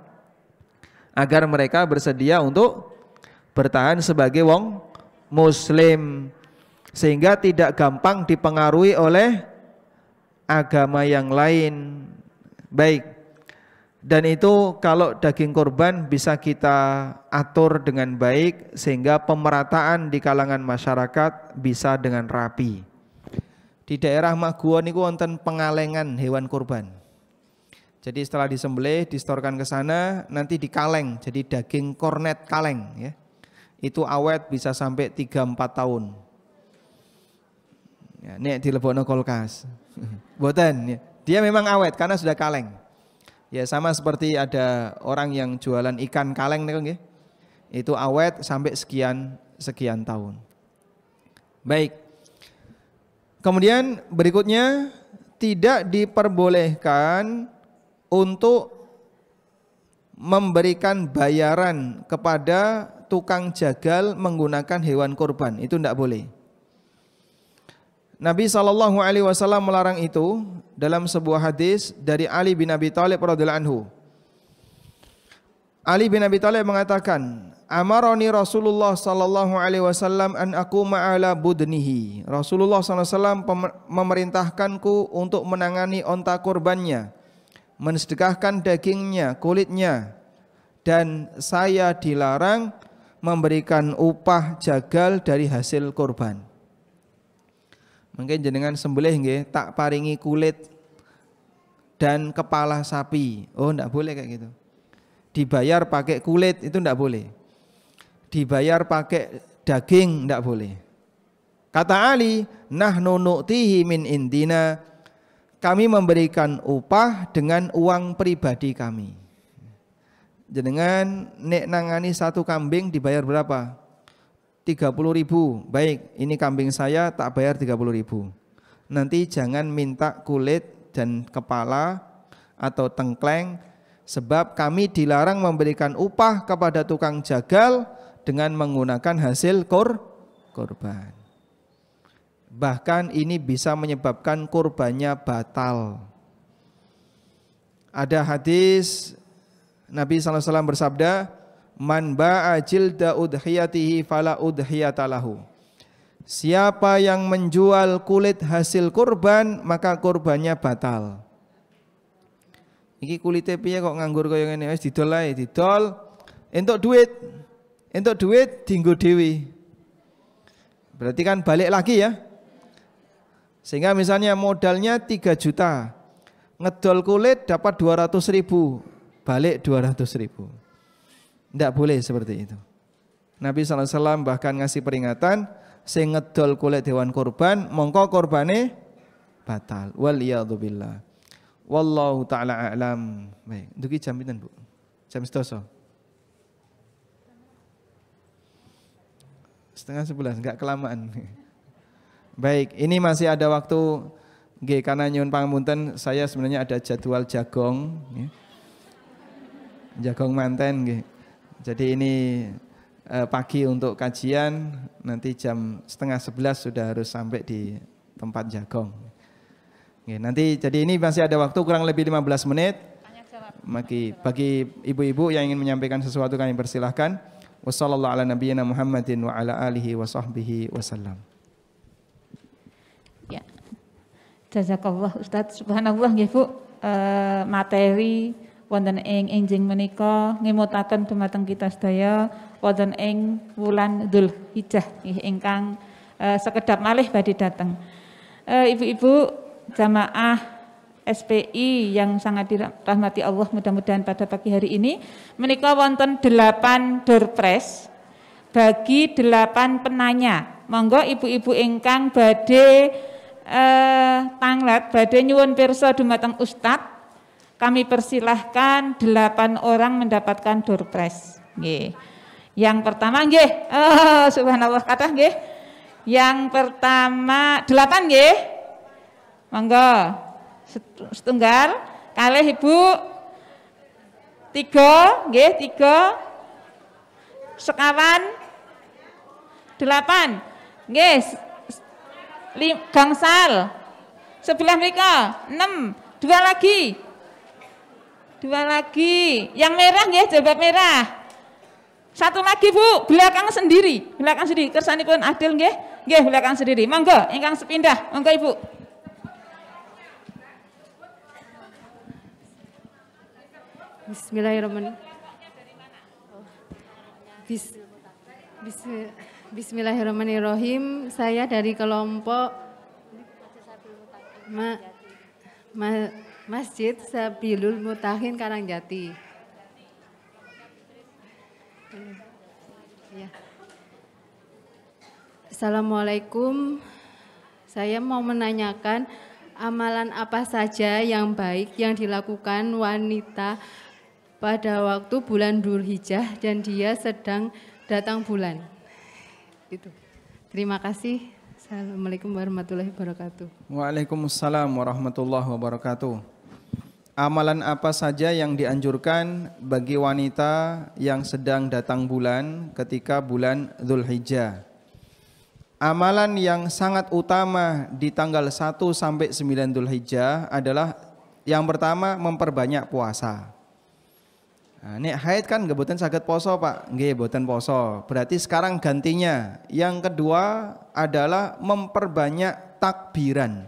Agar mereka bersedia untuk bertahan sebagai wong muslim, sehingga tidak gampang dipengaruhi oleh agama yang lain. Baik. Dan itu kalau daging kurban bisa kita atur dengan baik sehingga pemerataan di kalangan masyarakat bisa dengan rapi. Di daerah Maguwo niku wonten pengalengan hewan kurban. Jadi setelah disembelih, distorkan ke sana, nanti dikaleng jadi daging kornet kaleng ya. Itu awet bisa sampai 3-4 tahun. Ya, nek dilebokno kulkas. Boten ya. Dia memang awet karena sudah kaleng. Ya sama seperti ada orang yang jualan ikan kaleng niku nggih. Itu awet sampai sekian tahun. Baik. Kemudian berikutnya tidak diperbolehkan untuk memberikan bayaran kepada tukang jagal menggunakan hewan kurban. Itu tidak boleh. Nabi SAW melarang itu dalam sebuah hadis dari Ali bin Abi Thalib radhiyallahu anhu. Ali bin Abi Thalib mengatakan, amaroni Rasulullah sallallahu alaihi wasallam an aquma ala budnihi. Rasulullah SAW memerintahkanku untuk menangani onta kurbannya, mensedekahkan dagingnya, kulitnya, dan saya dilarang memberikan upah jagal dari hasil kurban. Mungkin jenengan sembelih nggih tak paringi kulit dan kepala sapi. Oh, enggak boleh kayak gitu. Dibayar pakai kulit itu enggak boleh. Dibayar pakai daging enggak boleh. Kata Ali, nahnu nu'tihi min indina. Kami memberikan upah dengan uang pribadi kami. Jenengan nek nangani satu kambing dibayar berapa? 30.000. Baik, ini kambing saya tak bayar 30.000. Nanti jangan minta kulit dan kepala atau tengkleng, sebab kami dilarang memberikan upah kepada tukang jagal dengan menggunakan hasil kurban. Bahkan ini bisa menyebabkan kurbannya batal. Ada hadis Nabi SAW bersabda, man ba'a jilda udhiyatihi fala udhiyata lahu. Siapa yang menjual kulit hasil kurban, maka kurbannya batal. Iki kulite piye kok nganggur kaya ngene, wis didol ae, didol. Entuk duit dienggo dhewe. Berarti kan balik lagi ya. Sehingga misalnya modalnya 3 juta. Ngedol kulit dapat 200.000, balik 200.000. Tidak boleh seperti itu. Nabi SAW bahkan ngasih peringatan, sing ngedol kulit hewan kurban, mongko kurbane batal. Waliyadzubillah. Wallahu ta'ala a'lam. Baik, dugi jam pinten, Bu? Jam 12. 10:30, enggak kelamaan. Baik, ini masih ada waktu. Nggih, karena nyuwun pangapunten, saya sebenarnya ada jadwal jagong, ya. Jagong manten nggih. Jadi ini pagi untuk kajian, nanti jam 10:30 sudah harus sampai di tempat jagong. Oke, nanti jadi ini masih ada waktu kurang lebih 15 menit. Bagi ibu-ibu yang ingin menyampaikan sesuatu kami persilahkan. Wassallallahu ala nabiyyina Muhammadin wa ala alihi wa sahbihi wasallam. Ya. Jazakallah Ustaz, subhanallah nggih Bu, materi wonten ing enjing menika ngemutaken dumateng kita sedaya wonten ing wulan Dzulhijjah ingkang sekedap malih badhe dateng. Ibu-ibu jamaah SPI yang sangat dirahmati Allah, mudah-mudahan pada pagi hari ini menika wonten 8 door prize bagi 8 penanya. Monggo ibu-ibu ingkang badhe tanglet badhe nyuwun pirsa dumateng Ustadz, kami persilahkan 8 orang mendapatkan door prize. Nggih. Yang pertama nggih, subhanallah kathah nggih. Yang pertama 8 nggih. Monggo. Setunggal, kalih Ibu. 3 nggih, 3. Sekawan 8. Nggih. Gangsal. Sebelah mrika 6. 2 lagi. 2 lagi. Yang merah nggih, jilbab merah. 1 lagi Bu, belakang sendiri. Belakang sendiri. Kersanipun adil nggih. Nggih, belakang sendiri. Monggo ingkang sepindah. Monggo Ibu. Bismillahirrahmanirrahim. Bismillahirrahmanirrahim. Saya dari kelompok Masjid Sabilul Mutahin Karangjati. Ya. Assalamualaikum. Saya mau menanyakan amalan apa saja yang baik yang dilakukan wanita pada waktu bulan Dzulhijjah dan dia sedang datang bulan. Itu. Terima kasih. Assalamualaikum warahmatullahi wabarakatuh. Waalaikumsalam warahmatullahi wabarakatuh. Amalan apa saja yang dianjurkan bagi wanita yang sedang datang bulan ketika bulan Dzulhijjah? Amalan yang sangat utama di tanggal 1 sampai 9 Dzulhijjah adalah yang pertama memperbanyak puasa. Nah, nek haid kan nggak boten saged poso Pak, nggih boten poso. Berarti sekarang gantinya. Yang kedua adalah memperbanyak takbiran.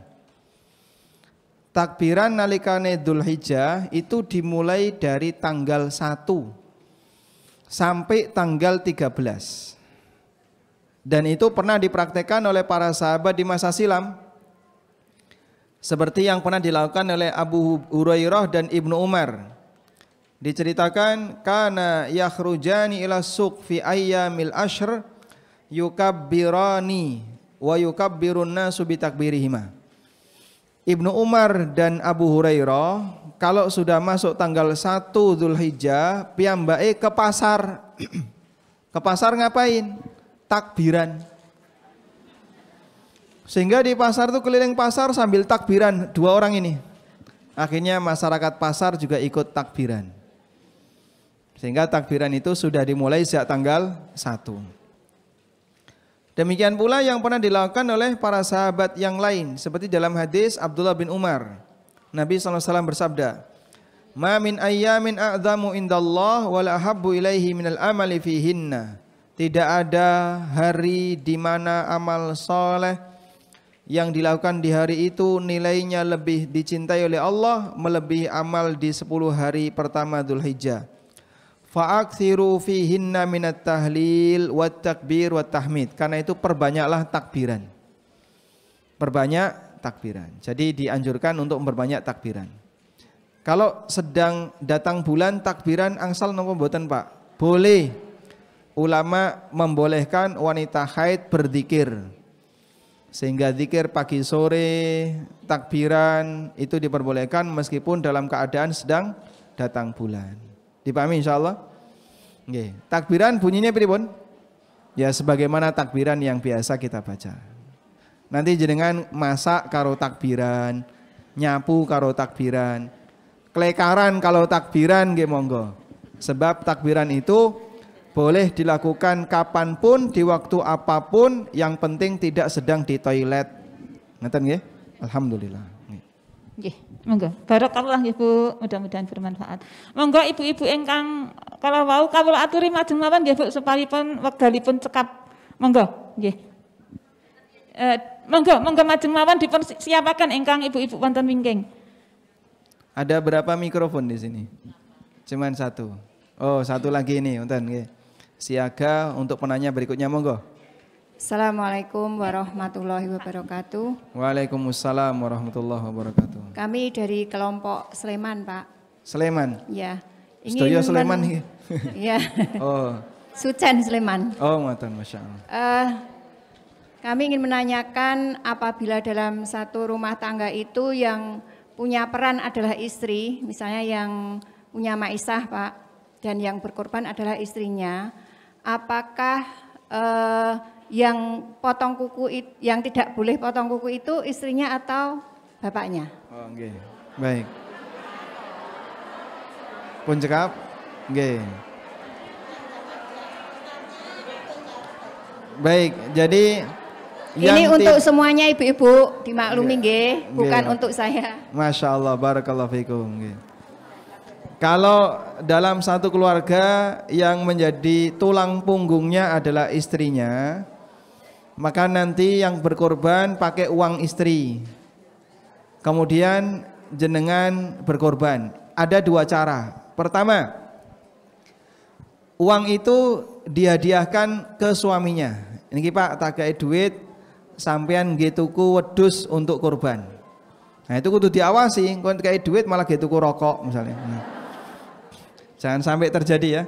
Takbiran nalikane Dzulhijjah itu dimulai dari tanggal 1 sampai tanggal 13. Dan itu pernah dipraktekkan oleh para sahabat di masa silam. Seperti yang pernah dilakukan oleh Abu Hurairah dan Ibnu Umar. Diceritakan kana yakhrujani ila suq fi ayyamil ashr yukabbirani wa yukabbirun nasu bi takbirihima. Ibnu Umar dan Abu Hurairah kalau sudah masuk tanggal 1 Dzulhijjah piyambake ke pasar. Ke pasar ngapain? Takbiran. Sehingga di pasar itu keliling pasar sambil takbiran dua orang ini. Akhirnya masyarakat pasar juga ikut takbiran. Sehingga takbiran itu sudah dimulai sejak tanggal 1. Demikian pula yang pernah dilakukan oleh para sahabat yang lain. Seperti dalam hadis Abdullah bin Umar. Nabi SAW bersabda, "Ma min ayyamin a'zamu indallah wa la habbu ilaihi minal amali fihinna." Tidak ada hari di mana amal soleh yang dilakukan di hari itu nilainya lebih dicintai oleh Allah melebihi amal di 10 hari pertama Dzulhijjah. Fa'akthiru fihinna minat tahlil wat takbir wat tahmid. Karena itu perbanyaklah takbiran. Perbanyak takbiran. Jadi dianjurkan untuk memperbanyak takbiran. Kalau sedang datang bulan takbiran angsal napa mboten Pak? Boleh. Ulama membolehkan wanita haid berzikir. Sehingga zikir pagi sore, takbiran itu diperbolehkan meskipun dalam keadaan sedang datang bulan. Dipahami insyaallah? Nggih. Takbiran bunyinya pripun? Ya sebagaimana takbiran yang biasa kita baca. Nanti jenengan masak karo takbiran, nyapu karo takbiran, kelekaran kalau takbiran nggih monggo. Sebab takbiran itu boleh dilakukan kapanpun, di waktu apapun, yang penting tidak sedang di toilet. Ngeten nggih? Alhamdulillah. Nggih, monggo. Barakallah nggih Bu, mudah-mudahan bermanfaat. Monggo ibu-ibu ingkang kalau wau kawula aturi majeng mawon nggih Bu supayipun wekdalipun cekap. Monggo, nggih. Monggo majeng mawon dipun siapaken ingkang ibu-ibu wonten wingking. Ada berapa mikrofon di sini? Cuman satu. Oh, satu lagi ini, wonten nggih. Siaga untuk penanya berikutnya, monggo. Assalamualaikum warahmatullahi wabarakatuh. Waalaikumsalam warahmatullahi wabarakatuh. Kami dari kelompok Sleman, Pak. Sleman. Ya. Sedaya Sleman iki. Ya. Oh. Sucen Sleman. Oh, ngoten, Masya Allah. Kami ingin menanyakan apabila dalam satu rumah tangga itu yang punya peran adalah istri, misalnya yang punya maisah, Pak, dan yang berkorban adalah istrinya. Apakah yang potong kuku yang tidak boleh potong kuku itu istrinya atau bapaknya? Oh, nggih. Baik. Pun cekap? Nggih. Baik, jadi ini untuk semuanya ibu-ibu dimaklumi nggih, bukan nggih. untuk saya. Masya Allah, barakallahu fikum. Nggih. Kalau dalam satu keluarga yang menjadi tulang punggungnya adalah istrinya, maka nanti yang berkorban pakai uang istri. Kemudian jenengan berkorban. Ada dua cara. Pertama, uang itu dihadiahkan ke suaminya. Ini Pak, tak kayak duit, sampean nggih tuku wedhus untuk korban. Nah itu kudu diawasi, kon kayak duit malah nggih tuku rokok misalnya. Jangan sampai terjadi ya.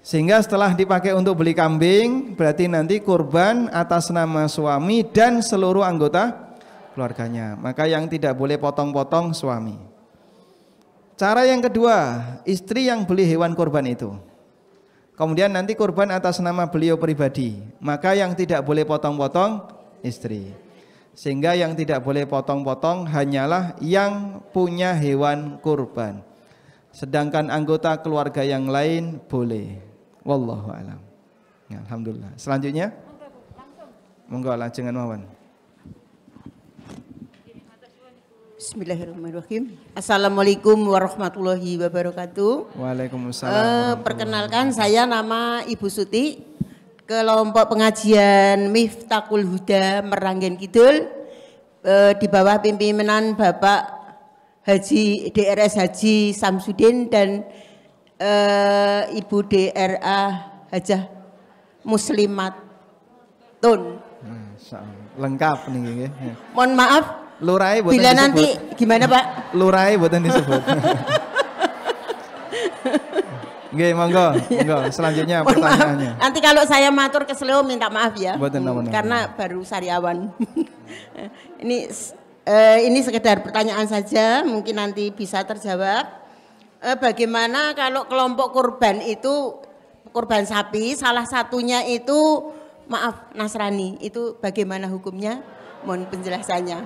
Sehingga setelah dipakai untuk beli kambing, berarti nanti kurban atas nama suami dan seluruh anggota keluarganya. Maka yang tidak boleh potong-potong suami. Cara yang kedua, istri yang beli hewan kurban itu. Kemudian nanti kurban atas nama beliau pribadi. Maka yang tidak boleh potong-potong istri. Sehingga yang tidak boleh potong-potong hanyalah yang punya hewan kurban. Sedangkan anggota keluarga yang lain boleh. Wallahu a'lam. Ya, alhamdulillah. Selanjutnya, Monggo lajengan mawon. Bismillahirrahmanirrahim. Assalamualaikum warahmatullahi wabarakatuh. Waalaikumsalam. Perkenalkan, saya nama Ibu Suti, kelompok pengajian Miftahul Huda Meranggen Kidul, di bawah pimpinan Bapak Haji DRS Haji Samsudin dan Ibu DRA Hajah Muslimatun. Lengkap nih nggih. Mohon maaf. Lurai boten bila disebut. nanti gimana Pak? Lurai boten disebut. Nggih, monggo. Selanjutnya pertanyaannya. Nanti kalau saya matur keseleo minta maaf ya. Boten napa-napa. Karena baru sariawan. Ini sekedar pertanyaan saja, mungkin nanti bisa terjawab. Bagaimana kalau kelompok kurban itu kurban sapi, salah satunya itu maaf Nasrani, itu bagaimana hukumnya? Mohon penjelasannya.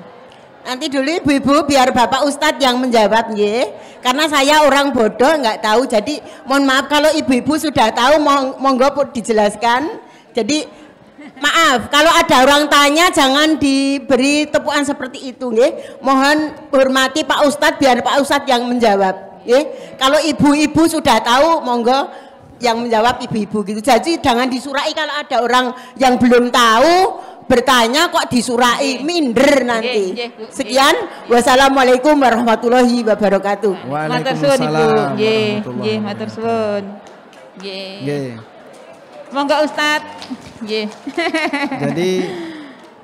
Nanti dulu ibu-ibu biar Bapak Ustadz yang menjawab nggih. Karena saya orang bodoh nggak tahu. Jadi mohon maaf kalau ibu-ibu sudah tahu monggo dijelaskan. Jadi maaf kalau ada orang tanya jangan diberi tepuan seperti itu nggih. Mohon hormati Pak Ustadz biar Pak Ustadz yang menjawab nggih. Kalau ibu-ibu sudah tahu monggo yang menjawab ibu-ibu gitu. Jadi jangan disurai kalau ada orang yang belum tahu bertanya kok disurai, minder nanti. Sekian, wassalamualaikum warahmatullahi wabarakatuh. Waalaikumsalam. Nggih, matur suwun. Nggih. Monggo Ustaz. Nggih. Jadi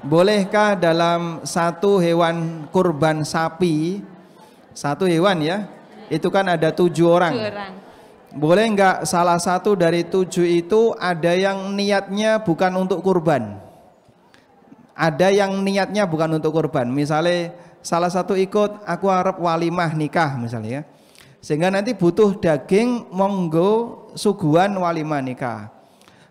bolehkah dalam satu hewan kurban sapi, satu hewan ya, itu kan ada 7 orang. Boleh enggak salah satu dari 7 itu ada yang niatnya bukan untuk kurban? Ada yang niatnya bukan untuk kurban. Misalnya salah satu ikut aku harap walimah nikah misalnya ya. Sehingga nanti butuh daging monggo suguhan walimah nikah.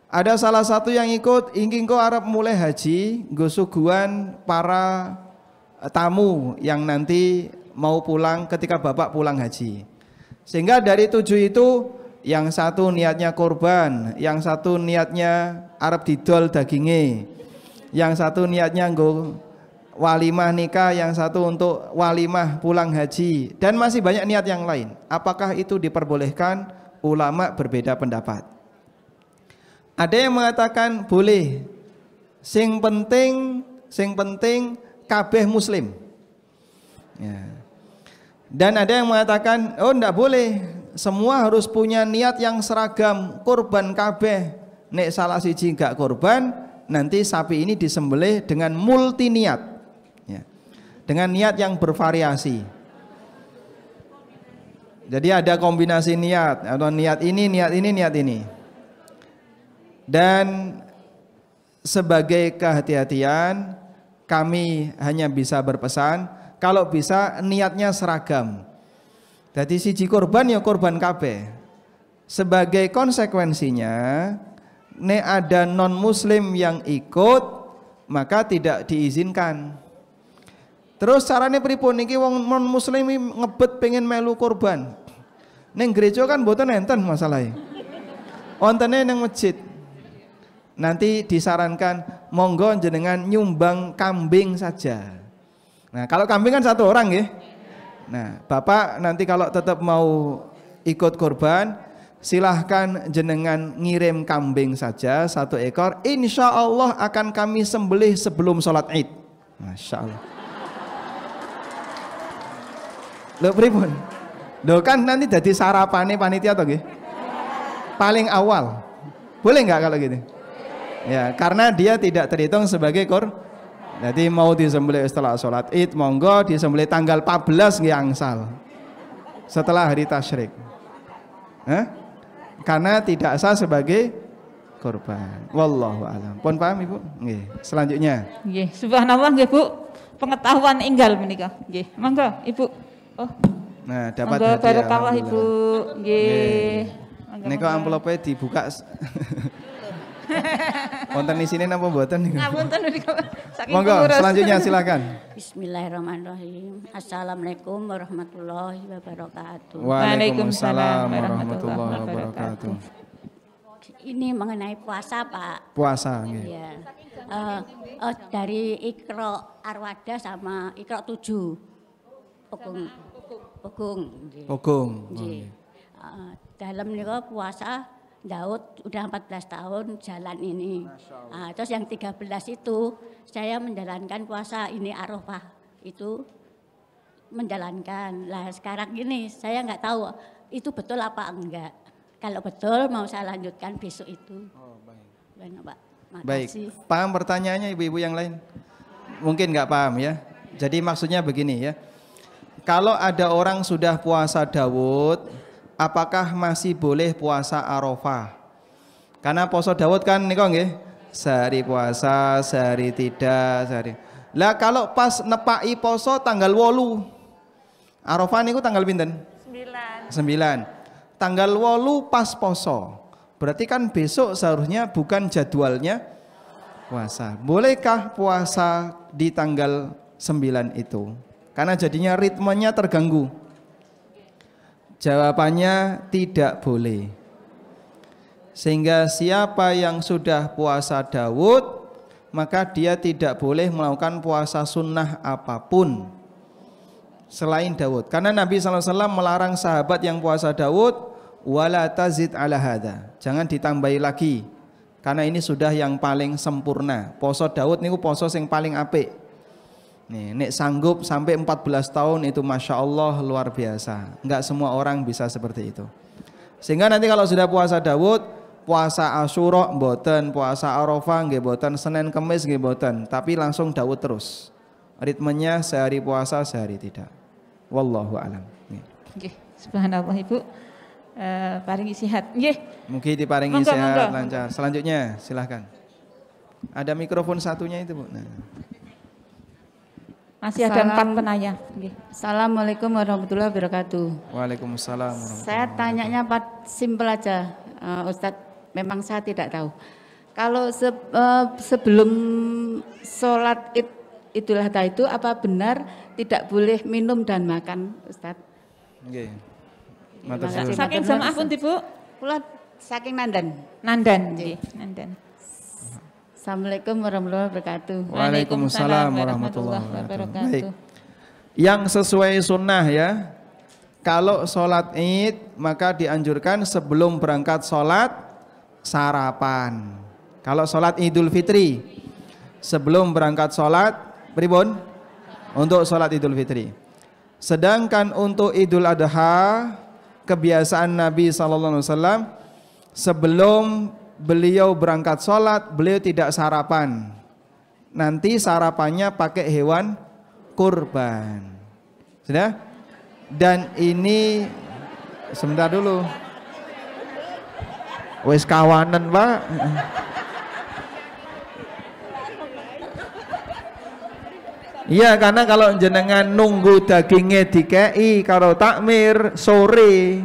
Ada salah satu yang ikut ingin kau harap mulai haji nggo suguhan para tamu yang nanti mau pulang ketika bapak pulang haji. Sehingga dari 7 itu yang satu niatnya kurban, yang satu niatnya arep didol dagingnya, yang satu niatnya nggo walimah nikah, yang satu untuk walimah pulang haji, dan masih banyak niat yang lain. Apakah itu diperbolehkan? Ulama berbeda pendapat. Ada yang mengatakan boleh. Sing penting kabeh muslim. Ya. Dan ada yang mengatakan oh ndak boleh. Semua harus punya niat yang seragam, kurban kabeh. Nek salah siji gak kurban, nanti sapi ini disembelih dengan multi niat ya. Dengan niat yang bervariasi. Jadi ada kombinasi niat atau niat ini, niat ini, niat ini. Dan sebagai kehati-hatian kami hanya bisa berpesan kalau bisa niatnya seragam. Jadi siji kurban ya kurban kabeh. Sebagai konsekuensinya nek ada non muslim yang ikut maka tidak diizinkan. Terus caranya pripun niki wong non muslim ngebet pengen melu kurban. Ning gereja kan mboten enten masalahe. Wontene ning masjid. Nanti disarankan monggo jenengan nyumbang kambing saja. Nah, kalau kambing kan 1 orang nggih. Nah, Bapak nanti kalau tetap mau ikut kurban silahkan jenengan ngirim kambing saja 1 ekor, insya Allah akan kami sembelih sebelum sholat id. Masya Allah. Loh pripun? Loh kan nanti jadi sarapannya panitia atau nggih? Paling awal. Boleh nggak kalau gitu? Ya, karena dia tidak terhitung sebagai jadi mau disembelih setelah sholat id, monggo disembelih tanggal 14 nggih angsal. Setelah hari tasyrik. Karena tidak sah sebagai kurban. Wallahu a'lam. Pun paham Ibu? Nggih. Selanjutnya. Nggih, subhanallah nggih Bu. Pengetahuan enggal menika. Nggih. Monggo Ibu. Oh. Nah, dapat monggo hadiah. barakallah Ibu. Nggih. Nika amplopnya dibuka. Wonten isine napa mboten niku? Ngapunten menika. Monggo, selanjutnya silakan. Bismillahirrahmanirrahim. Assalamualaikum warahmatullahi wabarakatuh. Waalaikumsalam warahmatullahi wabarakatuh. ini mengenai puasa, Pak. Puasa nggih. Iya. Dari Iqra Arwada sama Iqra 7. Pogong. Nggih. Pogong. Nggih. Dalam niku puasa Daud udah 14 tahun jalan ini. Terus yang 13 itu saya menjalankan puasa ini Arafah itu menjalankan. Lah sekarang ini saya nggak tahu itu betul apa enggak. Kalau betul mau saya lanjutkan besok itu. Oh, baik. Banyak, Pak. Baik. Makasih. Paham pertanyaannya ibu-ibu yang lain? Mungkin nggak paham ya. Jadi maksudnya begini ya. Kalau ada orang sudah puasa Daud, apakah masih boleh puasa Arafah? Karena poso Daud kan niku nggih, sehari puasa, sehari tidak, sehari. Lah kalau pas nepaki poso tanggal 8. Arafah niku tanggal pinten? 9. Tanggal 8 pas poso. Berarti kan besok seharusnya bukan jadwalnya puasa. Bolehkah puasa di tanggal 9 itu? Karena jadinya ritmenya terganggu. Jawabannya tidak boleh. Sehingga siapa yang sudah puasa Daud, maka dia tidak boleh melakukan puasa sunnah apapun selain Daud. Karena Nabi SAW melarang sahabat yang puasa Daud, wala tazid ala hadha. Jangan ditambahi lagi. Karena ini sudah yang paling sempurna. Poso Daud niku poso yang paling apik. Nih, nek sanggup sampai 14 tahun itu Masya Allah luar biasa. Enggak semua orang bisa seperti itu. Sehingga nanti kalau sudah puasa Daud, puasa Asyura mboten, puasa Arafah nggih mboten, Senin Kamis nggih mboten, tapi langsung Daud terus. Ritmenya sehari puasa, sehari tidak. Wallahu alam. Nggih, subhanallah Ibu. Paringi sehat. Nggih. Mugi diparingi sehat lancar. Selanjutnya silahkan. Ada mikrofon satunya itu, Bu. Nah. Masih ada 4 penanya. Assalamualaikum warahmatullahi wabarakatuh. Waalaikumsalam warahmatullahi Saya tanyanya simpel aja, Ustadz. Memang saya tidak tahu. Kalau sebelum sholat Idul Adha itu apa benar tidak boleh minum dan makan, Ustadz? Oke. Saking jamaah pun Bu? Kula saking Nandan. Nandan. Nandan. Assalamualaikum warahmatullahi wabarakatuh. Waalaikumsalam warahmatullahi wabarakatuh. Baik. Yang sesuai sunnah ya. Kalau sholat id maka dianjurkan sebelum berangkat sholat sarapan. Kalau sholat Idul Fitri sebelum berangkat sholat pripun? Untuk sholat Idul Fitri. Sedangkan untuk Idul Adha kebiasaan Nabi SAW sebelum beliau berangkat sholat, beliau tidak sarapan. Nanti sarapannya pakai hewan kurban. Sudah? Dan ini sebentar dulu. Wes kawanan, Pak. Iya, karena kalau jenengan nunggu dagingnya dikei karo takmir sore.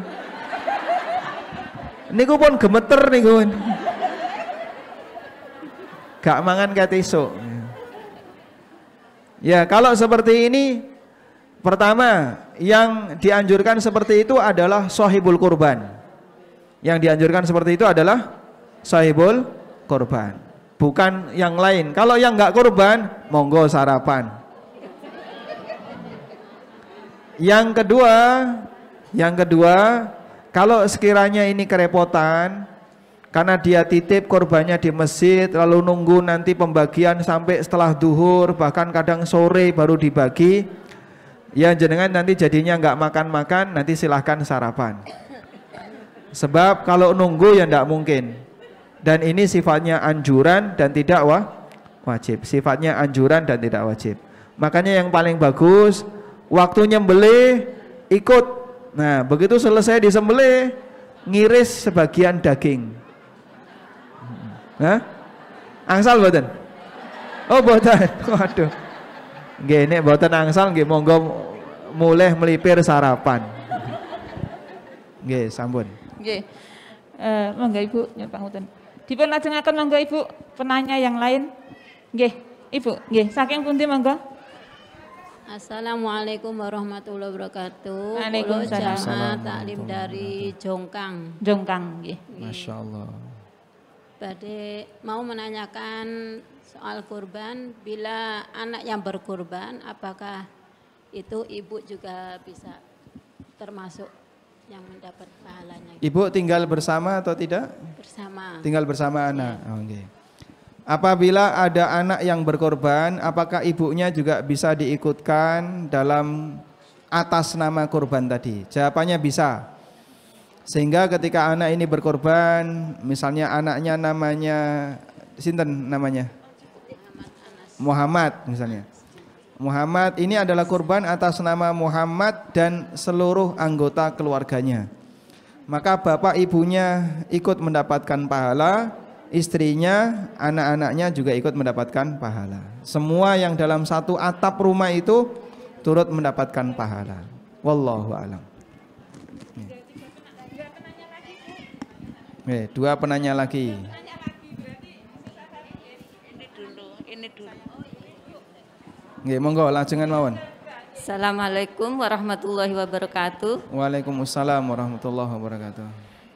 Niku pun gemeter niku. Gak mangan kate esuk. Ya, kalau seperti ini pertama yang dianjurkan seperti itu adalah sahibul kurban. Yang dianjurkan seperti itu adalah sahibul kurban, bukan yang lain. Kalau yang enggak kurban, monggo sarapan. Yang kedua, kalau sekiranya ini kerepotan karena dia titip korbannya di masjid lalu nunggu nanti pembagian sampai setelah duhur bahkan kadang sore baru dibagi, ya jenengan nanti jadinya nggak makan-makan, nanti silahkan sarapan. Sebab kalau nunggu ya nggak mungkin. Dan ini sifatnya anjuran dan tidak wajib. Sifatnya anjuran dan tidak wajib. Makanya yang paling bagus waktu nyembelih ikut. Nah, begitu selesai disembelih, ngiris sebagian daging. Hah? Angsal mboten? Oh, mboten. Waduh. Nggih, nek mboten angsal nggih monggo mulih melipir sarapan. Nggih, sampun. Nggih. Monggo Ibu nyepangaken. Dipun lajengaken monggo Ibu penanya yang lain. Nggih, Ibu. Nggih, saking pundi monggo? Assalamualaikum warahmatullahi wabarakatuh. Waalaikumsalam. Jamaah taklim dari Jongkang. Jongkang, nggih. Masya Allah. Bade mau menanyakan soal kurban, bila anak yang berkurban, apakah itu ibu juga bisa termasuk yang mendapat pahalanya? Ibu tinggal bersama atau tidak? Bersama. Tinggal bersama anak. Oke. Apabila ada anak yang berkorban, apakah ibunya juga bisa diikutkan dalam atas nama kurban tadi? Jawabannya bisa. Sehingga ketika anak ini berkorban, misalnya anaknya namanya sinten namanya? Muhammad misalnya. Muhammad ini adalah kurban atas nama Muhammad dan seluruh anggota keluarganya. Maka bapak ibunya ikut mendapatkan pahala, istrinya, anak-anaknya juga ikut mendapatkan pahala. Semua yang dalam satu atap rumah itu turut mendapatkan pahala. Wallahu a'lam. Dua penanya lagi. Ini dulu. Nggih, monggo lajengan mawon. Assalamualaikum warahmatullahi wabarakatuh. Waalaikumsalam warahmatullahi wabarakatuh.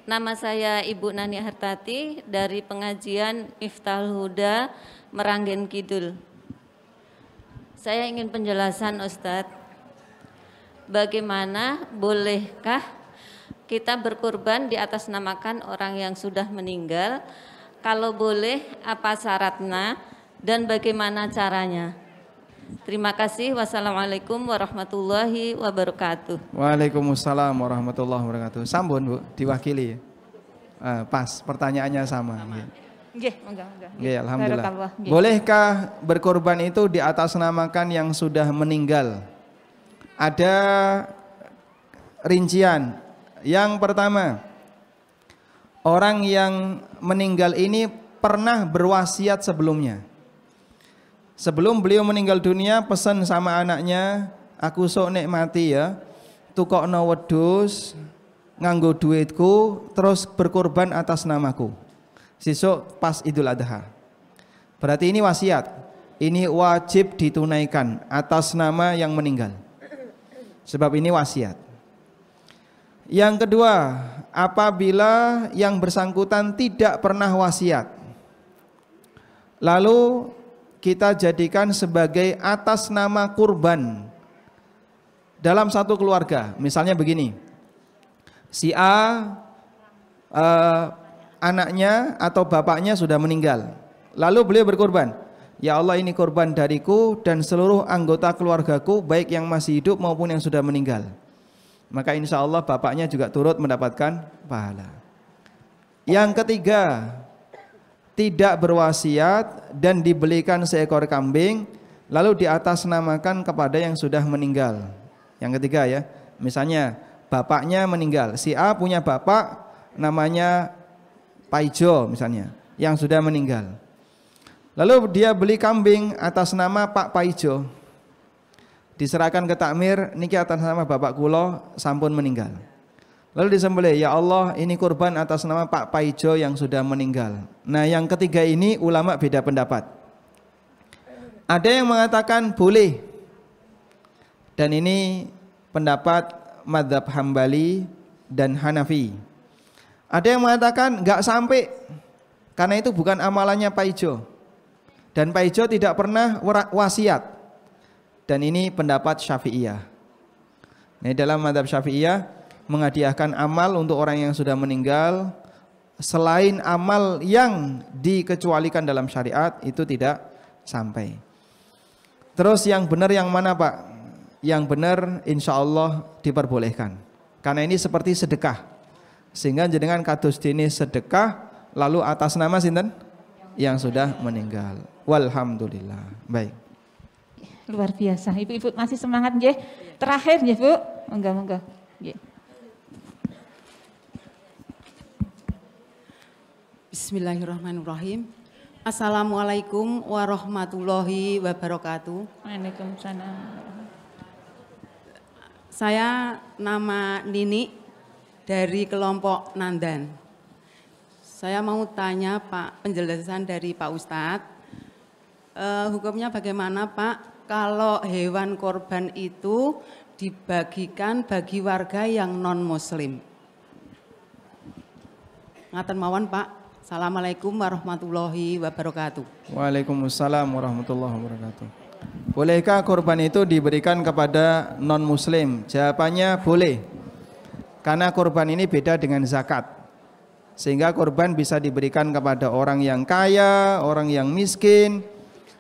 Nama saya Ibu Nani Hartati dari pengajian Miftahul Huda, Meranggen Kidul. Saya ingin penjelasan Ustadz, bagaimana bolehkah kita berkurban di atas namakan orang yang sudah meninggal? Kalau boleh, apa syaratnya dan bagaimana caranya? Terima kasih. Wassalamualaikum warahmatullahi wabarakatuh. Waalaikumsalam warahmatullahi wabarakatuh. Sampun Bu, diwakili. Pas, pertanyaannya sama. Nggih, monggo. Nggih, alhamdulillah. Barakallah. Bolehkah berkorban itu di atas namakan yang sudah meninggal? Ada rincian. Yang pertama, orang yang meninggal ini pernah berwasiat sebelumnya. Sebelum beliau meninggal dunia, pesan sama anaknya, aku sok nek mati ya, tukokno wedhus, nganggo duitku, terus berkorban atas namaku. Sesuk pas Idul Adha. Berarti ini wasiat. Ini wajib ditunaikan atas nama yang meninggal. Sebab ini wasiat. Yang kedua, apabila yang bersangkutan tidak pernah wasiat, lalu kita jadikan sebagai atas nama kurban dalam satu keluarga. Misalnya begini, si A anaknya atau bapaknya sudah meninggal, lalu beliau berkorban, ya Allah ini korban dariku dan seluruh anggota keluargaku, baik yang masih hidup maupun yang sudah meninggal. Maka insya Allah bapaknya juga turut mendapatkan pahala. Yang ketiga, tidak berwasiat dan dibelikan seekor kambing, lalu diatasnamakan kepada yang sudah meninggal. Yang ketiga ya, misalnya bapaknya meninggal, si A punya bapak namanya Paijo misalnya, yang sudah meninggal. Lalu dia beli kambing atas nama Pak Paijo, diserahkan ke takmir, niki atas nama bapak kulo sampun meninggal. Lalu disembelih, ya Allah ini kurban atas nama Pak Paijo yang sudah meninggal. Nah yang ketiga ini ulama beda pendapat. Ada yang mengatakan boleh, dan ini pendapat mazhab Hambali dan Hanafi. Ada yang mengatakan enggak sampai, karena itu bukan amalannya Paijo, dan Paijo tidak pernah wasiat. Dan ini pendapat Syafi'iyah. Nah, dalam mazhab Syafi'iyah menghadiahkan amal untuk orang yang sudah meninggal selain amal yang dikecualikan dalam syariat itu tidak sampai. Terus yang benar yang mana Pak? Yang benar insya Allah diperbolehkan. Karena ini seperti sedekah. Sehingga jenengan kados dene sedekah lalu atas nama sinten? Yang sudah meninggal. Walhamdulillah. Baik. Luar biasa. Ibu-ibu masih semangat nggih. Terakhir nggih, Bu. Monggo. Nggih. Bismillahirrahmanirrahim. Assalamualaikum warahmatullahi wabarakatuh. Waalaikumsalam. Saya nama Nini dari kelompok Nandan. Saya mau tanya Pak, penjelasan dari Pak Ustadz. Hukumnya bagaimana Pak kalau hewan korban itu dibagikan bagi warga yang non muslim? Ngaten mawon Pak. Assalamualaikum warahmatullahi wabarakatuh. Waalaikumsalam warahmatullahi wabarakatuh. Bolehkah kurban itu diberikan kepada non-muslim? Jawabannya boleh. Karena kurban ini beda dengan zakat. Sehingga kurban bisa diberikan kepada orang yang kaya, orang yang miskin,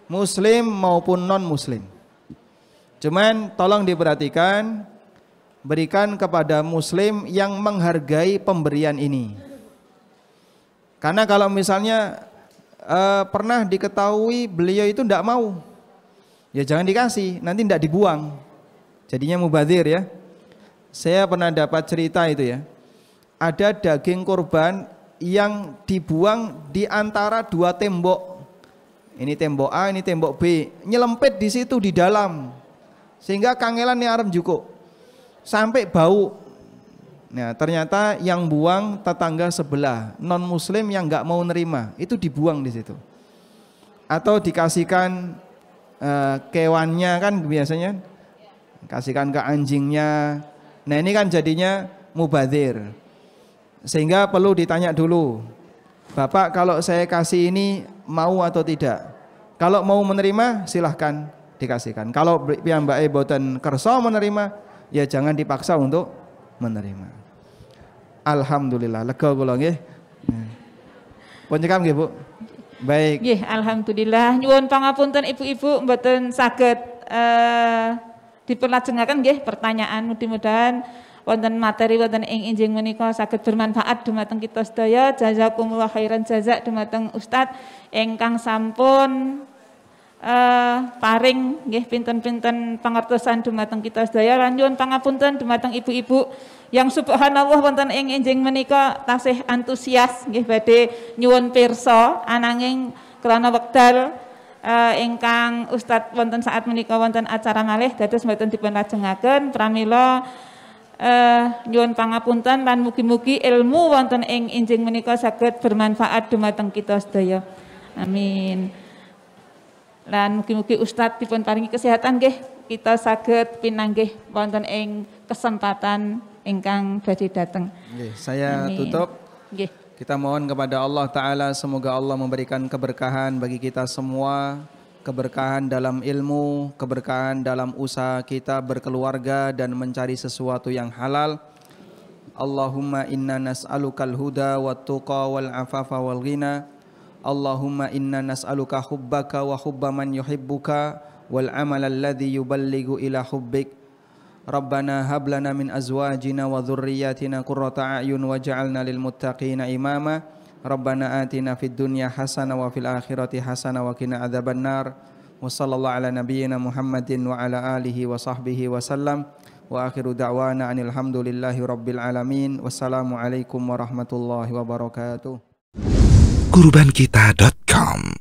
muslim maupun non-muslim. Cuman tolong diperhatikan, berikan kepada muslim yang menghargai pemberian ini. Karena kalau misalnya pernah diketahui beliau itu tidak mau, ya jangan dikasih, nanti tidak dibuang. Jadinya mubadzir ya. Saya pernah dapat cerita itu ya. Ada daging kurban yang dibuang di antara dua tembok. Ini tembok A, ini tembok B. Nyelempit di situ di dalam. Sehingga kangelan nih arem juko. Sampai bau. Nah, ternyata yang buang tetangga sebelah, non muslim yang nggak mau nerima, itu dibuang di situ. Atau dikasihkan kewannya kan biasanya, kasihkan ke anjingnya. Nah, ini kan jadinya mubadzir. Sehingga perlu ditanya dulu, Bapak kalau saya kasih ini mau atau tidak? Kalau mau menerima silahkan dikasihkan. Kalau piyambake boten kersa menerima, ya jangan dipaksa untuk menerima. Alhamdulillah, lega kula nggih. Pun cekam nggih, Bu. Baik. Nggih, alhamdulillah. Nyuwun pangapunten Ibu-ibu mboten saged diperlajengaken nggih pertanyaan, mudah-mudahan wonten materi wonten ing injing menika saged bermanfaat dumateng kita sedaya. Jazakumullah khairan jazak dumateng Ustadz ingkang sampun paring nggih pinten-pinten pangertosan dumateng kita sedaya. Lan nyuwun pangapunten dumateng ibu-ibu yang subhanallah wonten ing enjing menika tasih antusias nggih badhe nyuwun pirsa ananging krana wekdal ingkang Ustadz wonten saat menika wonten acara malih dados mboten dipun lajengaken pramila nyuwun pangapunten lan mugi-mugi ilmu wonten ing enjing menika saged bermanfaat dumateng kita sedaya. Amin. Lan mugi-mugi Ustadz dipun paringi kesehatan nggih kita saged pinanggih wonten ing kesempatan ingkang badhe dateng. Nggih, saya Amin. tutup. Nggih. Kita mohon kepada Allah Ta'ala semoga Allah memberikan keberkahan bagi kita semua, keberkahan dalam ilmu, keberkahan dalam usaha kita berkeluarga dan mencari sesuatu yang halal. Allahumma inna nas'alukal huda wat tuqa wal afafa wal ghina. Allahumma inna nas'aluka hubbaka wa hubba man yuhibbuka wal amal alladhi yuballighu ila hubbik. Rabbana hab lana min azwajina wa dhurriyyatina qurrata a'yun waj'alna lil muttaqina imama. Rabbana atina fid dunya hasanah wa fil akhirati hasanah wa qina adzabannar. Wa sallallahu ala nabiyyina Muhammadin wa ala alihi wa sahbihi wa sallam. Wa akhiru da'wana anil hamdulillahi rabbil alamin. Wassalamu alaikum warahmatullahi wabarakatuh. Kurbankita.com